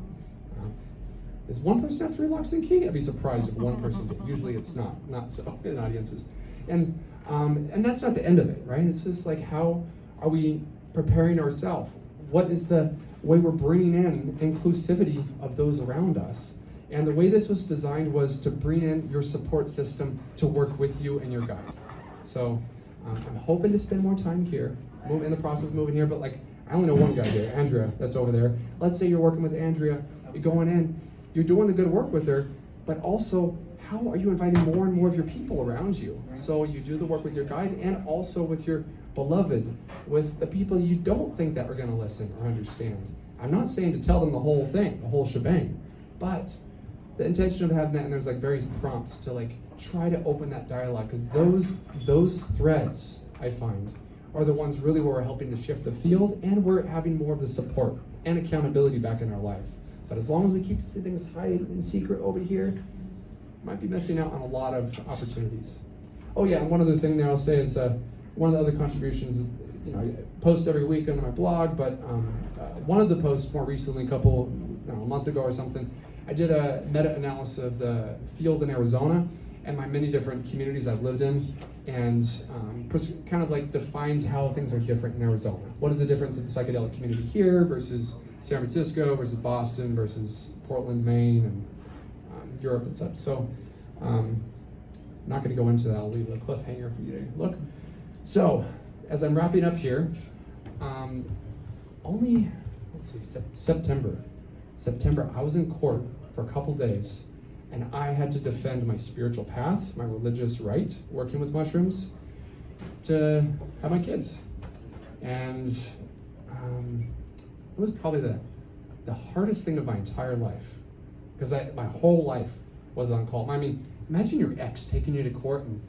Does one person have 3 locks and key? I'd be surprised if one person did. Usually it's not so in audiences. And that's not the end of it, right? It's just like, how are we preparing ourselves? What is the way we're bringing in inclusivity of those around us? And the way this was designed was to bring in your support system to work with you and your guide. So I'm hoping to spend more time here, in the process of moving here, but like, I only know one guy there, Andrea, that's over there. Let's say you're working with Andrea, you're going in, you're doing the good work with her, but also, how are you inviting more and more of your people around you? So you do the work with your guide and also with your beloved, with the people you don't think that are gonna listen or understand. I'm not saying to tell them the whole thing, the whole shebang, but the intention of having that, and there's like various prompts to like try to open that dialogue, because those threads, I find, are the ones really where we're helping to shift the field, and we're having more of the support and accountability back in our life. But as long as we keep things hide and secret over here, might be missing out on a lot of opportunities. Oh yeah, and one other thing there I'll say is one of the other contributions, I post every week on my blog, but one of the posts more recently, a month ago or something, I did a meta-analysis of the field in Arizona and my many different communities I've lived in, and kind of like defined how things are different in Arizona. What is the difference of the psychedelic community here versus San Francisco versus Boston versus Portland, Maine, and Europe and such. So I'm not going to go into that. I'll leave a cliffhanger for you to look. So as I'm wrapping up here, September, I was in court for a couple days, and I had to defend my spiritual path, my religious right, working with mushrooms, to have my kids. And it was probably the hardest thing of my entire life, because my whole life was on call. I mean, imagine your ex taking you to court and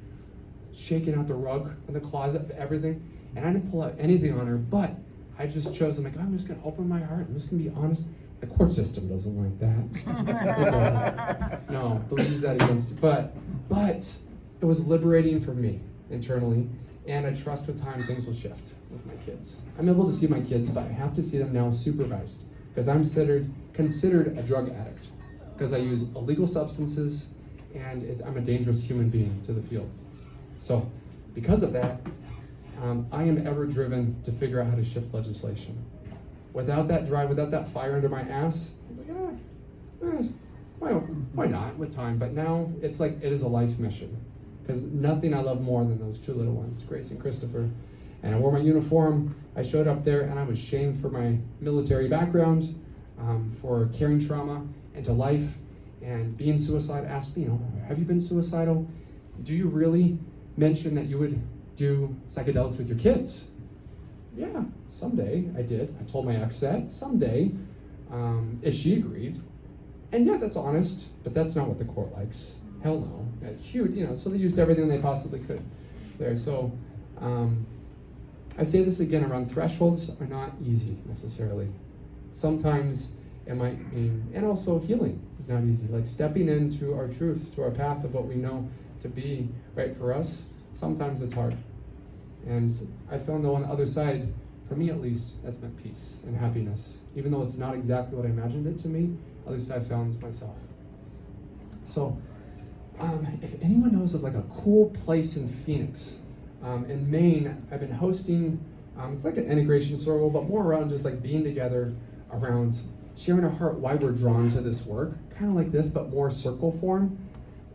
shaking out the rug in the closet of everything, and I didn't pull out anything on her, but I just chose, I'm just gonna open my heart, I'm just gonna be honest. The court system doesn't like that. It doesn't. No, believes that against it. But it was liberating for me internally, and I trust with time things will shift with my kids. I'm able to see my kids, but I have to see them now supervised, because I'm considered a drug addict, because I use illegal substances, and I'm a dangerous human being to the field. So because of that, I am ever driven to figure out how to shift legislation. Without that drive, without that fire under my ass, why not with time? But now it's like it is a life mission, because nothing I love more than those 2 little ones, Grace and Christopher. And I wore my uniform. I showed up there, and I was shamed for my military background, for carrying trauma into life, and being suicidal. Asked me, have you been suicidal? Do you really mention that you would do psychedelics with your kids? Yeah, someday I did. I told my ex that someday, if she agreed. And yeah, that's honest, but that's not what the court likes. Hell no. Huge, so they used everything they possibly could there. So I say this again, around thresholds are not easy necessarily. Sometimes it might mean, and also healing is not easy. Like stepping into our truth, to our path of what we know to be right for us, sometimes it's hard. And I found though on the other side, for me at least, that's meant peace and happiness. Even though it's not exactly what I imagined it to me, at least I found myself. So, if anyone knows of like a cool place in Phoenix, in Maine, I've been hosting, it's like an integration circle, but more around just like being together around sharing our heart why we're drawn to this work, kind of like this, but more circle form,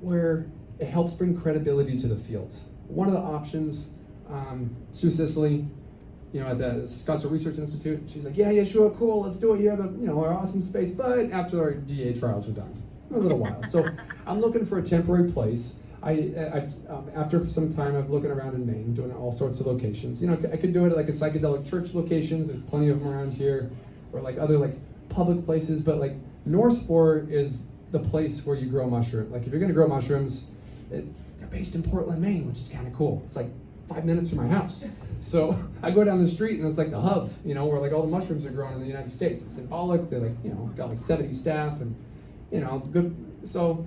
where it helps bring credibility to the field. One of the options, Sue Sicily, at the Scottsdale Research Institute, she's like, yeah, Yeshua, cool, let's do it here, our awesome space, but after our DA trials are done, a little while. So I'm looking for a temporary place. After some time of looking around in Maine, doing all sorts of locations, I could do it at like a psychedelic church locations. There's plenty of them around here, or like other like public places. But like Northspore is the place where you grow mushrooms. Like if you're gonna grow mushrooms, they're based in Portland, Maine, which is kind of cool. It's like 5 minutes from my house. So I go down the street and it's like the hub, where like all the mushrooms are grown in the United States. It's symbolic. They're like, got like 70 staff and, good. So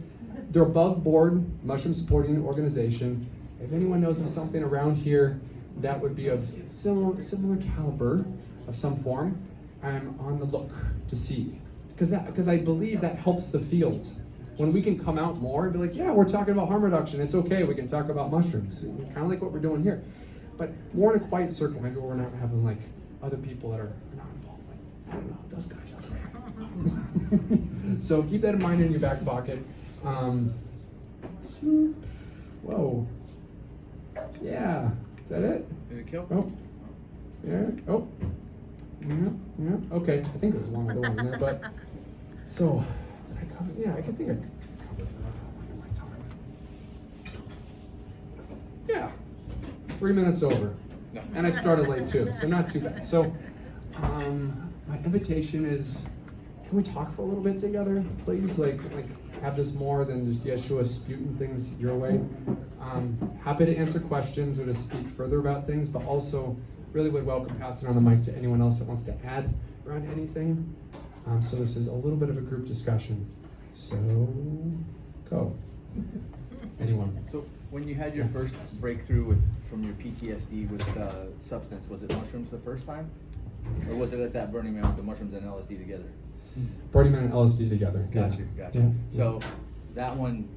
they're above board mushroom supporting organization. If anyone knows of something around here that would be of similar caliber of some form, I'm on the look to see. Because I believe that helps the field. When we can come out more and be like, yeah, we're talking about harm reduction, it's okay, we can talk about mushrooms. Kind of like what we're doing here. But more in a quiet circle, maybe we're not having like other people that are not involved. Like, I don't know, those guys out there. So keep that in mind in your back pocket. Whoa. Yeah. Is that it? Did it kill? Oh. Yeah. Oh. Yeah. Okay. I think there's one other one in there, but so did I cover? Yeah, I can think I covered enough. Yeah. 3 minutes over. No. And I started late too, so not too bad. So my invitation is, can we talk for a little bit together, please? Like have this more than just Yeshua spewing things your way. Happy to answer questions or to speak further about things, but also really would welcome passing on the mic to anyone else that wants to add around anything. So this is a little bit of a group discussion. So go. Anyone? So when you had your first breakthrough from your PTSD with substance, was it mushrooms the first time? Or was it at that Burning Man with the mushrooms and LSD together? Burning Man and LSD together. Gotcha. Yeah. So that one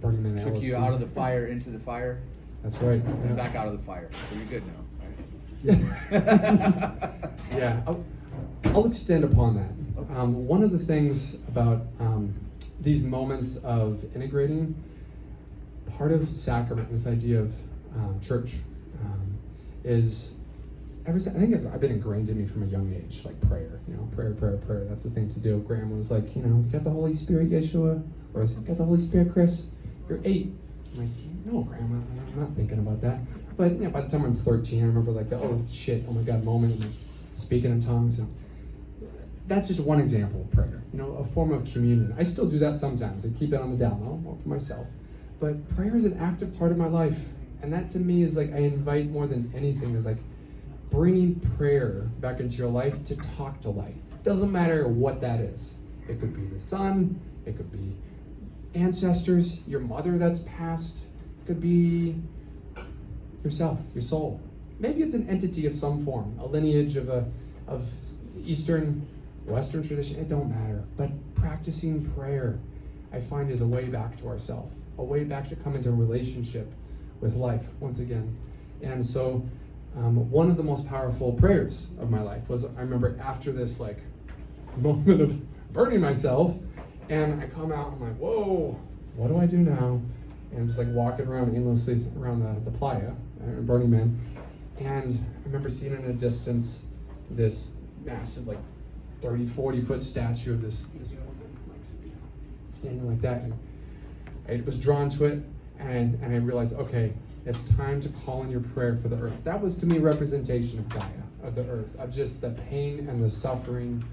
Burning Man and took LSD. you out of the fire into the fire That's right. and Yeah. back out of the fire. So you're good now, right? Yeah, I'll extend upon that. One of the things about these moments of integrating, part of sacrament, this idea of church, is I've been ingrained in me from a young age, like prayer, prayer. That's the thing to do. Grandma was like, got the Holy Spirit, Yeshua, or got the Holy Spirit, Chris. You're 8. I'm like, no, Grandma, I'm not thinking about that. But by the time I'm 13, I remember like the oh my God moment, and like speaking in tongues, and that's just one example of prayer. A form of communion. I still do that sometimes. I keep it on the down low, more for myself. But prayer is an active part of my life, and that to me is like I invite more than anything is like bringing prayer back into your life to talk to life. Doesn't matter what that is. It could be the sun. It could be ancestors, your mother that's passed. It could be yourself, your soul. Maybe it's an entity of some form, a lineage of Eastern, Western tradition. It don't matter. But practicing prayer, I find, is a way back to ourselves, a way back to come into a relationship with life once again. And so one of the most powerful prayers of my life was, I remember after this like moment of burning myself, and I come out, I'm like, whoa, what do I do now? And I'm just like walking around aimlessly around the playa, Burning Man. And I remember seeing in a distance this massive, like 30, 40 foot statue of this woman, like standing like that. And I was drawn to it, and I realized, okay, it's time to call in your prayer for the earth. That was to me representation of Gaia, of the earth, of just the pain and the suffering,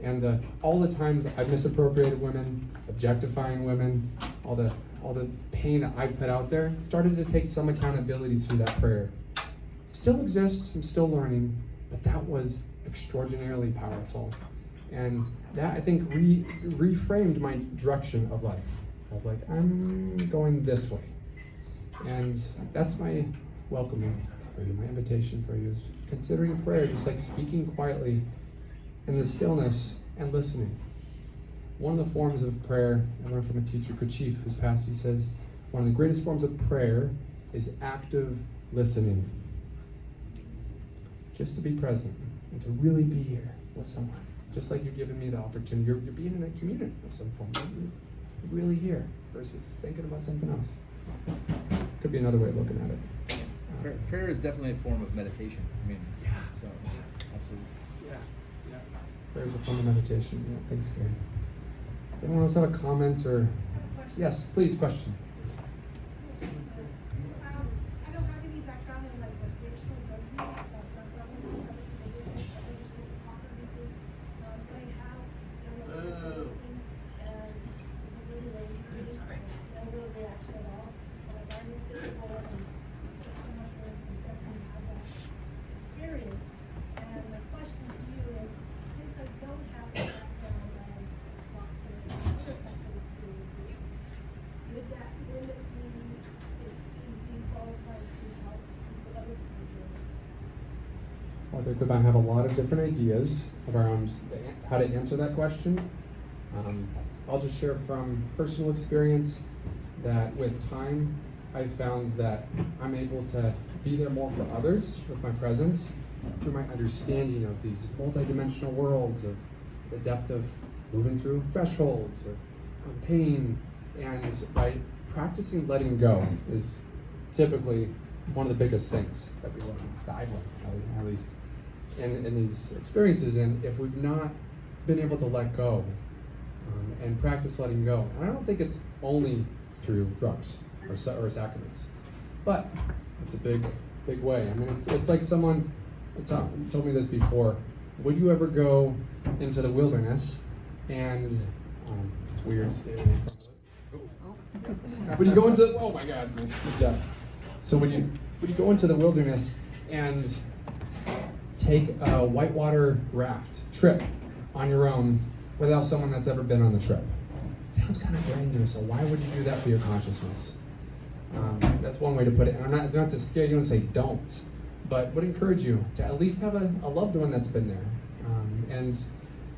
and all the times I've misappropriated women, objectifying women, all the pain that I put out there, started to take some accountability through that prayer. Still exists, I'm still learning, but that was extraordinarily powerful. And that, I think, reframed my direction of life. Of like, I'm going this way. And that's my welcoming for you, my invitation for you, is considering prayer, just like speaking quietly in the stillness and listening. One of the forms of prayer, I learned from a teacher, Kachif, who's passed, he says, one of the greatest forms of prayer is active listening. Just to be present and to really be here with someone. just like you're giving me the opportunity, you're being in a community of some form. You're really here versus thinking about something else. Could be another way of looking at it. Prayer is definitely a form of meditation. I mean, Yeah. so absolutely. Yeah. Prayer is a form of meditation. Yeah, thanks, Gary. Does anyone else have a comment or? Yes, please, question. I don't have any background in like recreational drug use, like drug governance, other people do this, I just want to talk to people. But I have, and it's a really late meeting, no real reaction at all. So like I'm physical and so much worse and definitely have that experience. And my question to you is, since I don't have the background of toxic and other kinds of experiences, would it be qualified to help people other people? Well, I think we might have a lot of different ideas around how to answer that question. I'll just share from personal experience that with time, I've found that I'm able to be there more for others with my presence through my understanding of these multidimensional worlds, of the depth of moving through thresholds or pain. And by practicing letting go is typically one of the biggest things that we learn, that I've learned, at least in these experiences. And if we've not been able to let go and practice letting go, and I don't think it's only through drugs or sacraments, but it's a big way. I mean, it's like someone told me this before. Would you ever go into the wilderness and it's weird. When you go into, oh my God, I'm deaf. So when you go into the wilderness and take a whitewater raft trip on your own without someone that's ever been on the trip, it sounds kind of brand new. So why would you do that for your consciousness? That's one way to put it. And it's not to scare you and say don't, but would encourage you to at least have a loved one that's been there. And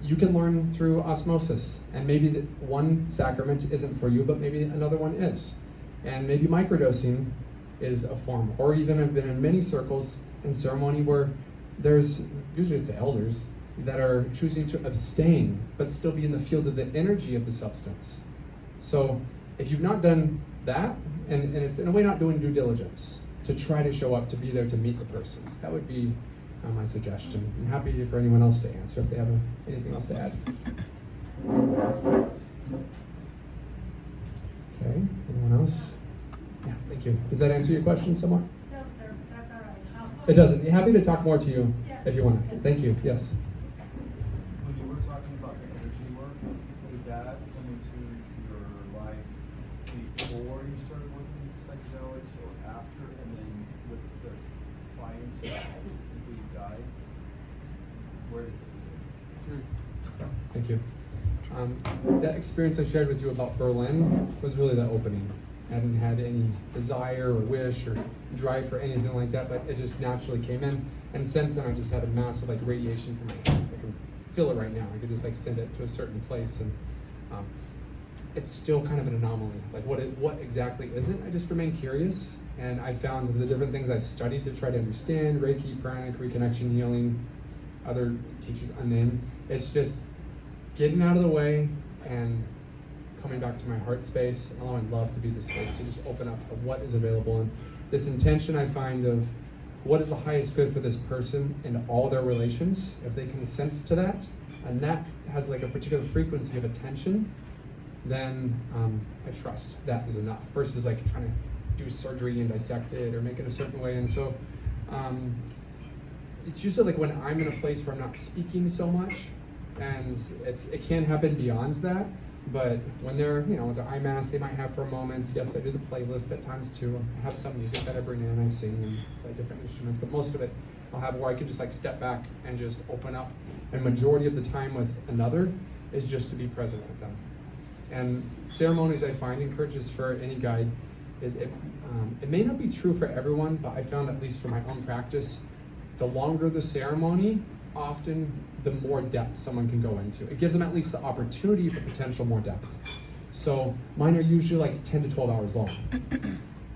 you can learn through osmosis, and maybe one sacrament isn't for you, but maybe another one is. And maybe microdosing is a form, or even I've been in many circles in ceremony where there's, usually it's elders, that are choosing to abstain, but still be in the field of the energy of the substance. So if you've not done that, and it's in a way not doing due diligence, to try to show up, to be there to meet the person, that would be my suggestion. I'm happy for anyone else to answer if they have anything else to add. Okay, anyone else? Yeah, thank you. Does that answer your question somewhat? No, sir, that's all right. It doesn't. Happy to talk more to you Yes. if you want to. Thank you. Yes. When you were talking about the energy work, did that come into your life before you started working with psychedelics or after? And then with the clients who died, where does it live? Thank you. That experience I shared with you about Berlin was really the opening. I hadn't had any desire or wish or drive for anything like that, but it just naturally came in. And since then, I just had a massive radiation from my hands. I can feel it right now. I could just send it to a certain place, and it's still kind of an anomaly. What exactly is it? I just remain curious, and I found the different things I've studied to try to understand: Reiki, pranic, reconnection healing, other teachers unnamed. It's just getting out of the way and coming back to my heart space and allowing love to be the space to just open up of what is available. And this intention I find of what is the highest good for this person in all their relations, if they can sense to that, and that has a particular frequency of attention, then I trust that is enough, versus trying to do surgery and dissect it or make it a certain way. And so it's usually when I'm in a place where I'm not speaking so much, and it can happen beyond that. But when they're, with their eye mask, they might have for moments. Yes, I do the playlist at times too. I have some music that I bring in, I sing and play different instruments, but most of it I'll have where I can just step back and just open up. And majority of the time with another is just to be present with them. And ceremonies I find encourages for any guide is it may not be true for everyone, but I found at least for my own practice, the longer the ceremony, often the more depth someone can go into. It gives them at least the opportunity for potential more depth. So mine are usually 10 to 12 hours long.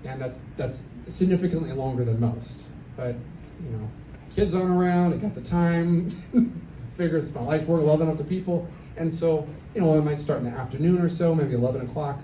And that's significantly longer than most. But, kids aren't around, I got the time, figures my life work, loving other people. And so, I might start in the afternoon or so, maybe 11 o'clock,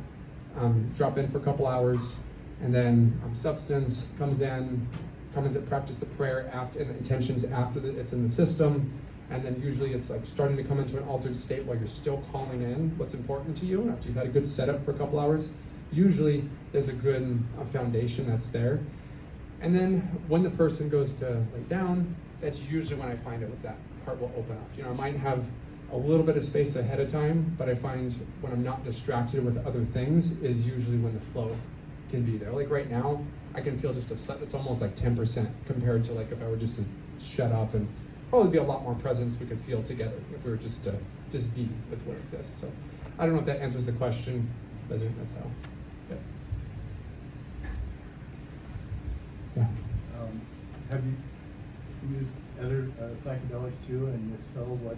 drop in for a couple hours, and then substance comes in, come in to practice the prayer after, and the intentions after it's in the system. And then usually it's like starting to come into an altered state while you're still calling in what's important to you after you've had a good setup for a couple hours. Usually there's a good foundation that's there. And then when the person goes to lay down, that's usually when I find out that part will open up. I might have a little bit of space ahead of time, but I find when I'm not distracted with other things is usually when the flow can be there. Like right now, I can feel just it's almost like 10% compared to like if I were just to shut up, and probably be a lot more presence we could feel together if we were just to be with what exists. So I don't know if that answers the question, but that's how. Yeah. Have you used other psychedelics too, and if so, what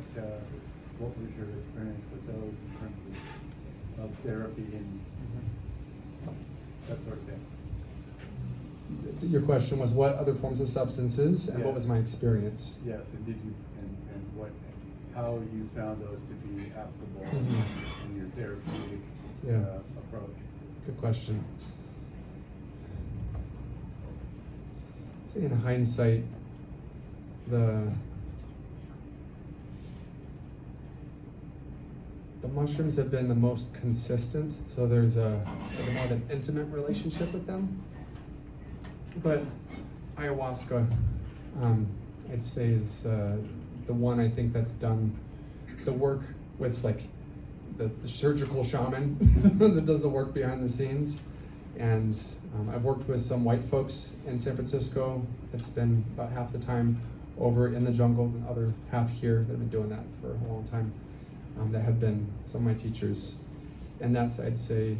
was your experience with those in terms of therapy and that sort of thing? Your question was what other forms of substances and what was my experience? Yes, and did you and how you found those to be applicable in your therapeutic approach? Good question. I'd say in hindsight, the mushrooms have been the most consistent, so there's a more of an intimate relationship with them. But ayahuasca, I'd say is the one I think that's done the work with like the surgical shaman that does the work behind the scenes. And I've worked with some white folks in San Francisco. It's been about half the time over in the jungle, the other half here that have been doing that for a long time. That have been some of my teachers. And that's, I'd say,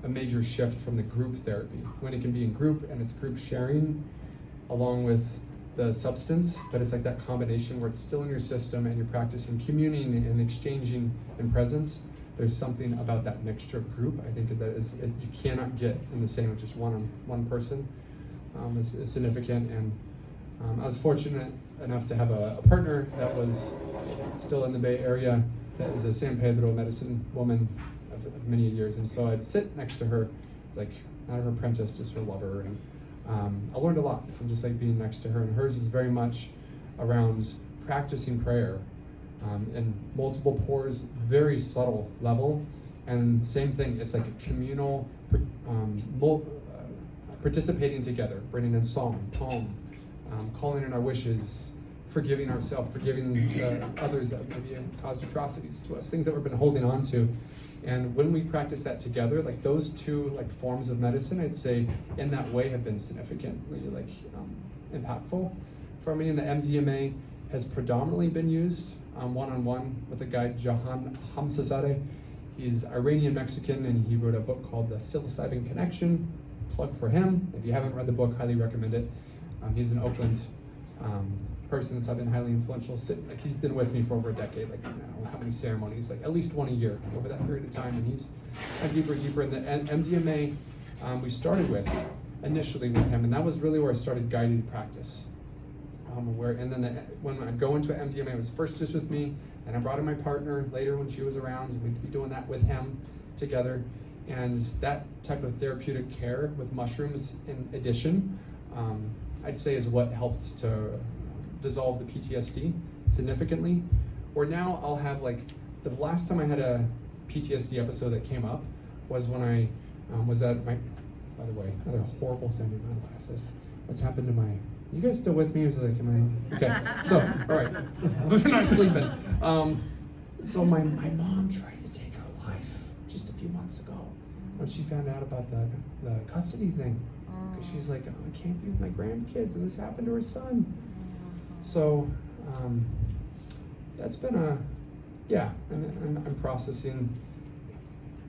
a major shift from the group therapy, when it can be in group and it's group sharing along with the substance, but it's like that combination where it's still in your system and you're practicing communing and exchanging in presence. There's something about that mixture of group, I think, that you cannot get in the same with just one person. It's significant, and I was fortunate enough to have a partner that was still in the Bay Area that is a San Pedro medicine woman of many years, and so I'd sit next to her, like not her apprentice, just her lover, and I learned a lot from just like being next to her. And hers is very much around practicing prayer in multiple pours, very subtle level, and same thing. It's like a communal participating together, bringing in song, poem, calling in our wishes, forgiving ourselves, forgiving others that maybe caused atrocities to us, things that we've been holding on to. And when we practice that together, like those two like forms of medicine, I'd say in that way have been significantly like impactful for me. And the MDMA has predominantly been used one-on-one with a guy, Jahan Hamzazadeh. He's Iranian Mexican, and he wrote a book called The Psilocybin Connection. Plug for him. If you haven't read the book, highly recommend it. He's an Oakland person that's been highly influential. Like he's been with me for over a decade, like I don't know how many ceremonies, like at least one a year over that period of time, and he's deeper in the MDMA. We started with initially with him, and that was really where I started guided practice. When I go into MDMA, it was first just with me, and I brought in my partner later when she was around, and we'd be doing that with him together. And that type of therapeutic care with mushrooms in addition, I'd say is what helped to dissolve the PTSD significantly. Where now I'll have like, the last time I had a PTSD episode that came up was when I was at my, by the way, another horrible thing in my life, what's happened to my, you guys still with me? Or is it like, okay, so, all right, we're not sleeping. So my mom tried to take her life just a few months ago when she found out about the custody thing. Because she's like, oh, I can't be with my grandkids, and this happened to her son. So that's been I'm processing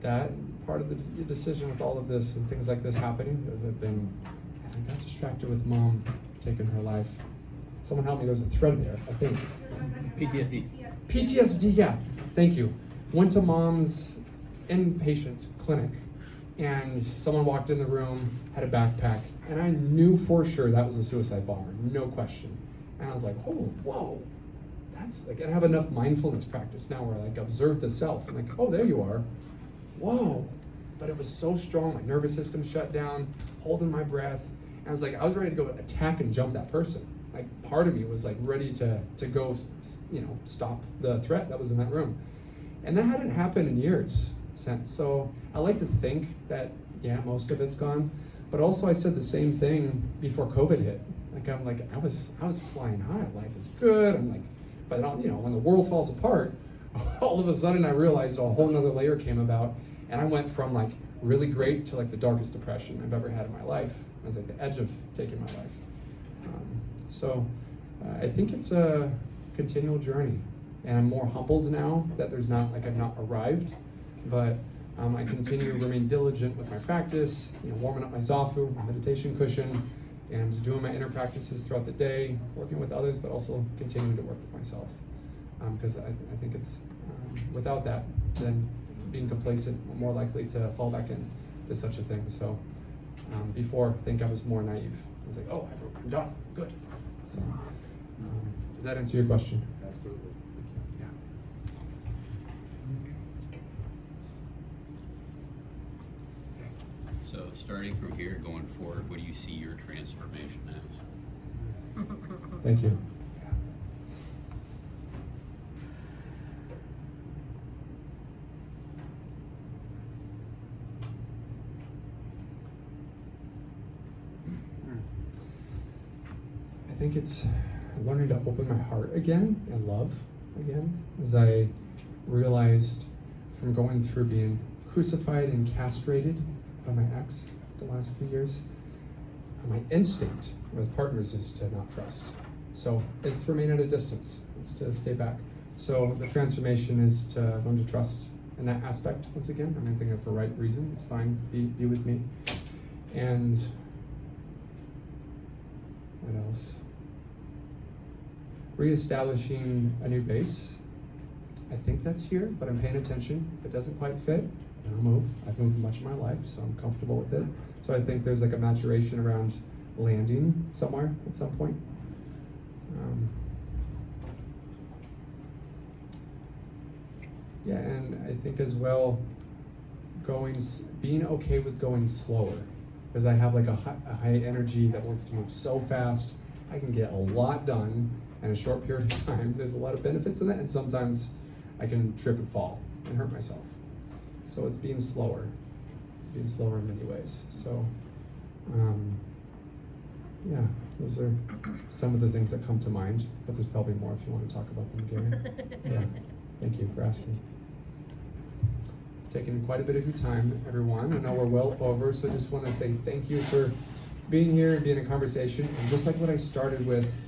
that part of the decision with all of this and things like this happening. I got distracted with mom taking her life. Someone help me, there's a thread there, I think. PTSD, yeah, thank you. Went to mom's inpatient clinic, and someone walked in the room, had a backpack, and I knew for sure that was a suicide bomber, no question. And I was like, oh, whoa, that's like, I have enough mindfulness practice now where I like observe the self and like, oh, there you are. Whoa. But it was so strong, my nervous system shut down, holding my breath. And I was like, I was ready to go attack and jump that person. Like part of me was like ready to go, stop the threat that was in that room. And that hadn't happened in years since. So I like to think that, yeah, most of it's gone. But also I said the same thing before COVID hit. I was flying high. Life is good. I'm like, but when the world falls apart, all of a sudden I realized a whole nother layer came about, and I went from like really great to like the darkest depression I've ever had in my life. I was like the edge of taking my life. I think it's a continual journey, and I'm more humbled now that there's not like I've not arrived, but I continue to remain diligent with my practice, warming up my zafu, my meditation cushion, and doing my inner practices throughout the day, working with others, but also continuing to work with myself. Because I think it's, without that, then being complacent, I'm more likely to fall back into such a thing. So before, I think I was more naive. I was like, oh, I'm done, good. So does that answer your question? Absolutely. Yeah. So starting from here, going forward, what do you see your transformation as? Thank you. I think it's learning to open my heart again and love again, as I realized from going through being crucified and castrated by my ex the last few years, my instinct with partners is to not trust. So it's to remain at a distance. It's to stay back. So the transformation is to learn to trust in that aspect once again. I'm thinking for the right reason. It's fine. Be with me. And what else? Reestablishing a new base. I think that's here, but I'm paying attention. If it doesn't quite fit, then I'll move. I've moved much of my life, so I'm comfortable with it. So I think there's like a maturation around landing somewhere at some point. Yeah, and I think as well, being okay with going slower, because I have like a high energy that wants to move so fast. I can get a lot done in a short period of time. There's a lot of benefits in that, and sometimes I can trip and fall and hurt myself. So it's being slower in many ways. So, yeah, those are some of the things that come to mind, but there's probably more if you want to talk about them, Gary. Yeah, thank you for asking. Taking quite a bit of your time, everyone. I know we're well over, so just want to say thank you for being here and being in conversation. And just like what I started with,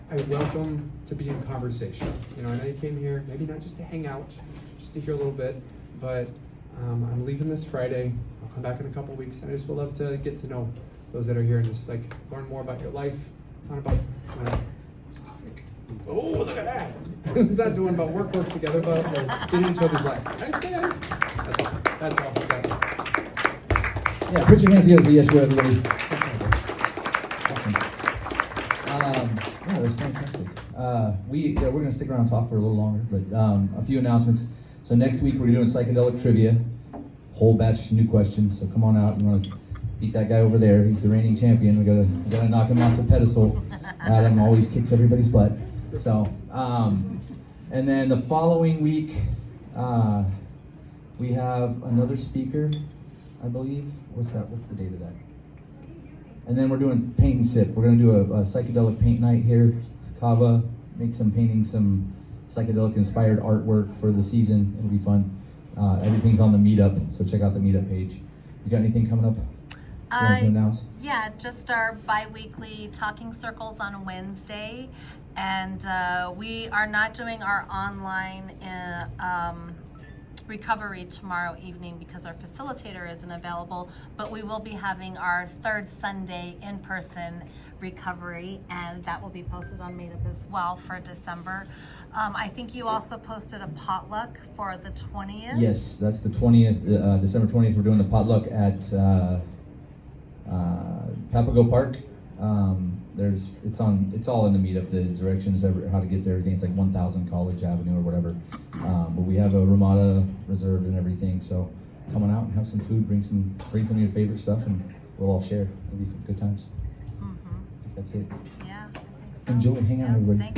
I welcome to be in conversation. I know you came here, maybe not just to hang out, just to hear a little bit, but I'm leaving this Friday. I'll come back in a couple weeks, and I just would love to get to know those that are here and just like learn more about your life. It's not about, oh, look at that. It's not doing about work together, but getting each other's life. Nice day. That's all. Yeah, put your hands together for Yeshua, everybody. Awesome. Yeah, that's fantastic. We're going to stick around and talk for a little longer, but a few announcements. So next week we're doing psychedelic trivia, whole batch new questions. So come on out. You want to beat that guy over there? He's the reigning champion. We gotta knock him off the pedestal. Adam always kicks everybody's butt. So, and then the following week we have another speaker, I believe. What's the date of that? And then we're doing paint and sip. We're gonna do a psychedelic paint night here, Kava. Make some painting, some psychedelic inspired artwork for the season. It'll be fun. Everything's on the meetup, so check out the meetup page. You got anything coming up? You want to announce? Yeah, just our bi-weekly talking circles on Wednesday, and we are not doing our online recovery tomorrow evening because our facilitator isn't available, but we will be having our third Sunday in-person recovery, and that will be posted on Meetup as well for December. I think you also posted a potluck for the 20th. Yes, that's the 20th, December 20th. We're doing the potluck at Papago Park. it's all in the meetup, the directions, how to get there, everything. It's like 1000 College Avenue or whatever. But we have a Ramada reserved and everything, so come on out and have some food, bring some of your favorite stuff, and we'll all share. It'll be good times. That's it. Yeah, I think so. Enjoy, hang out, everybody. Thank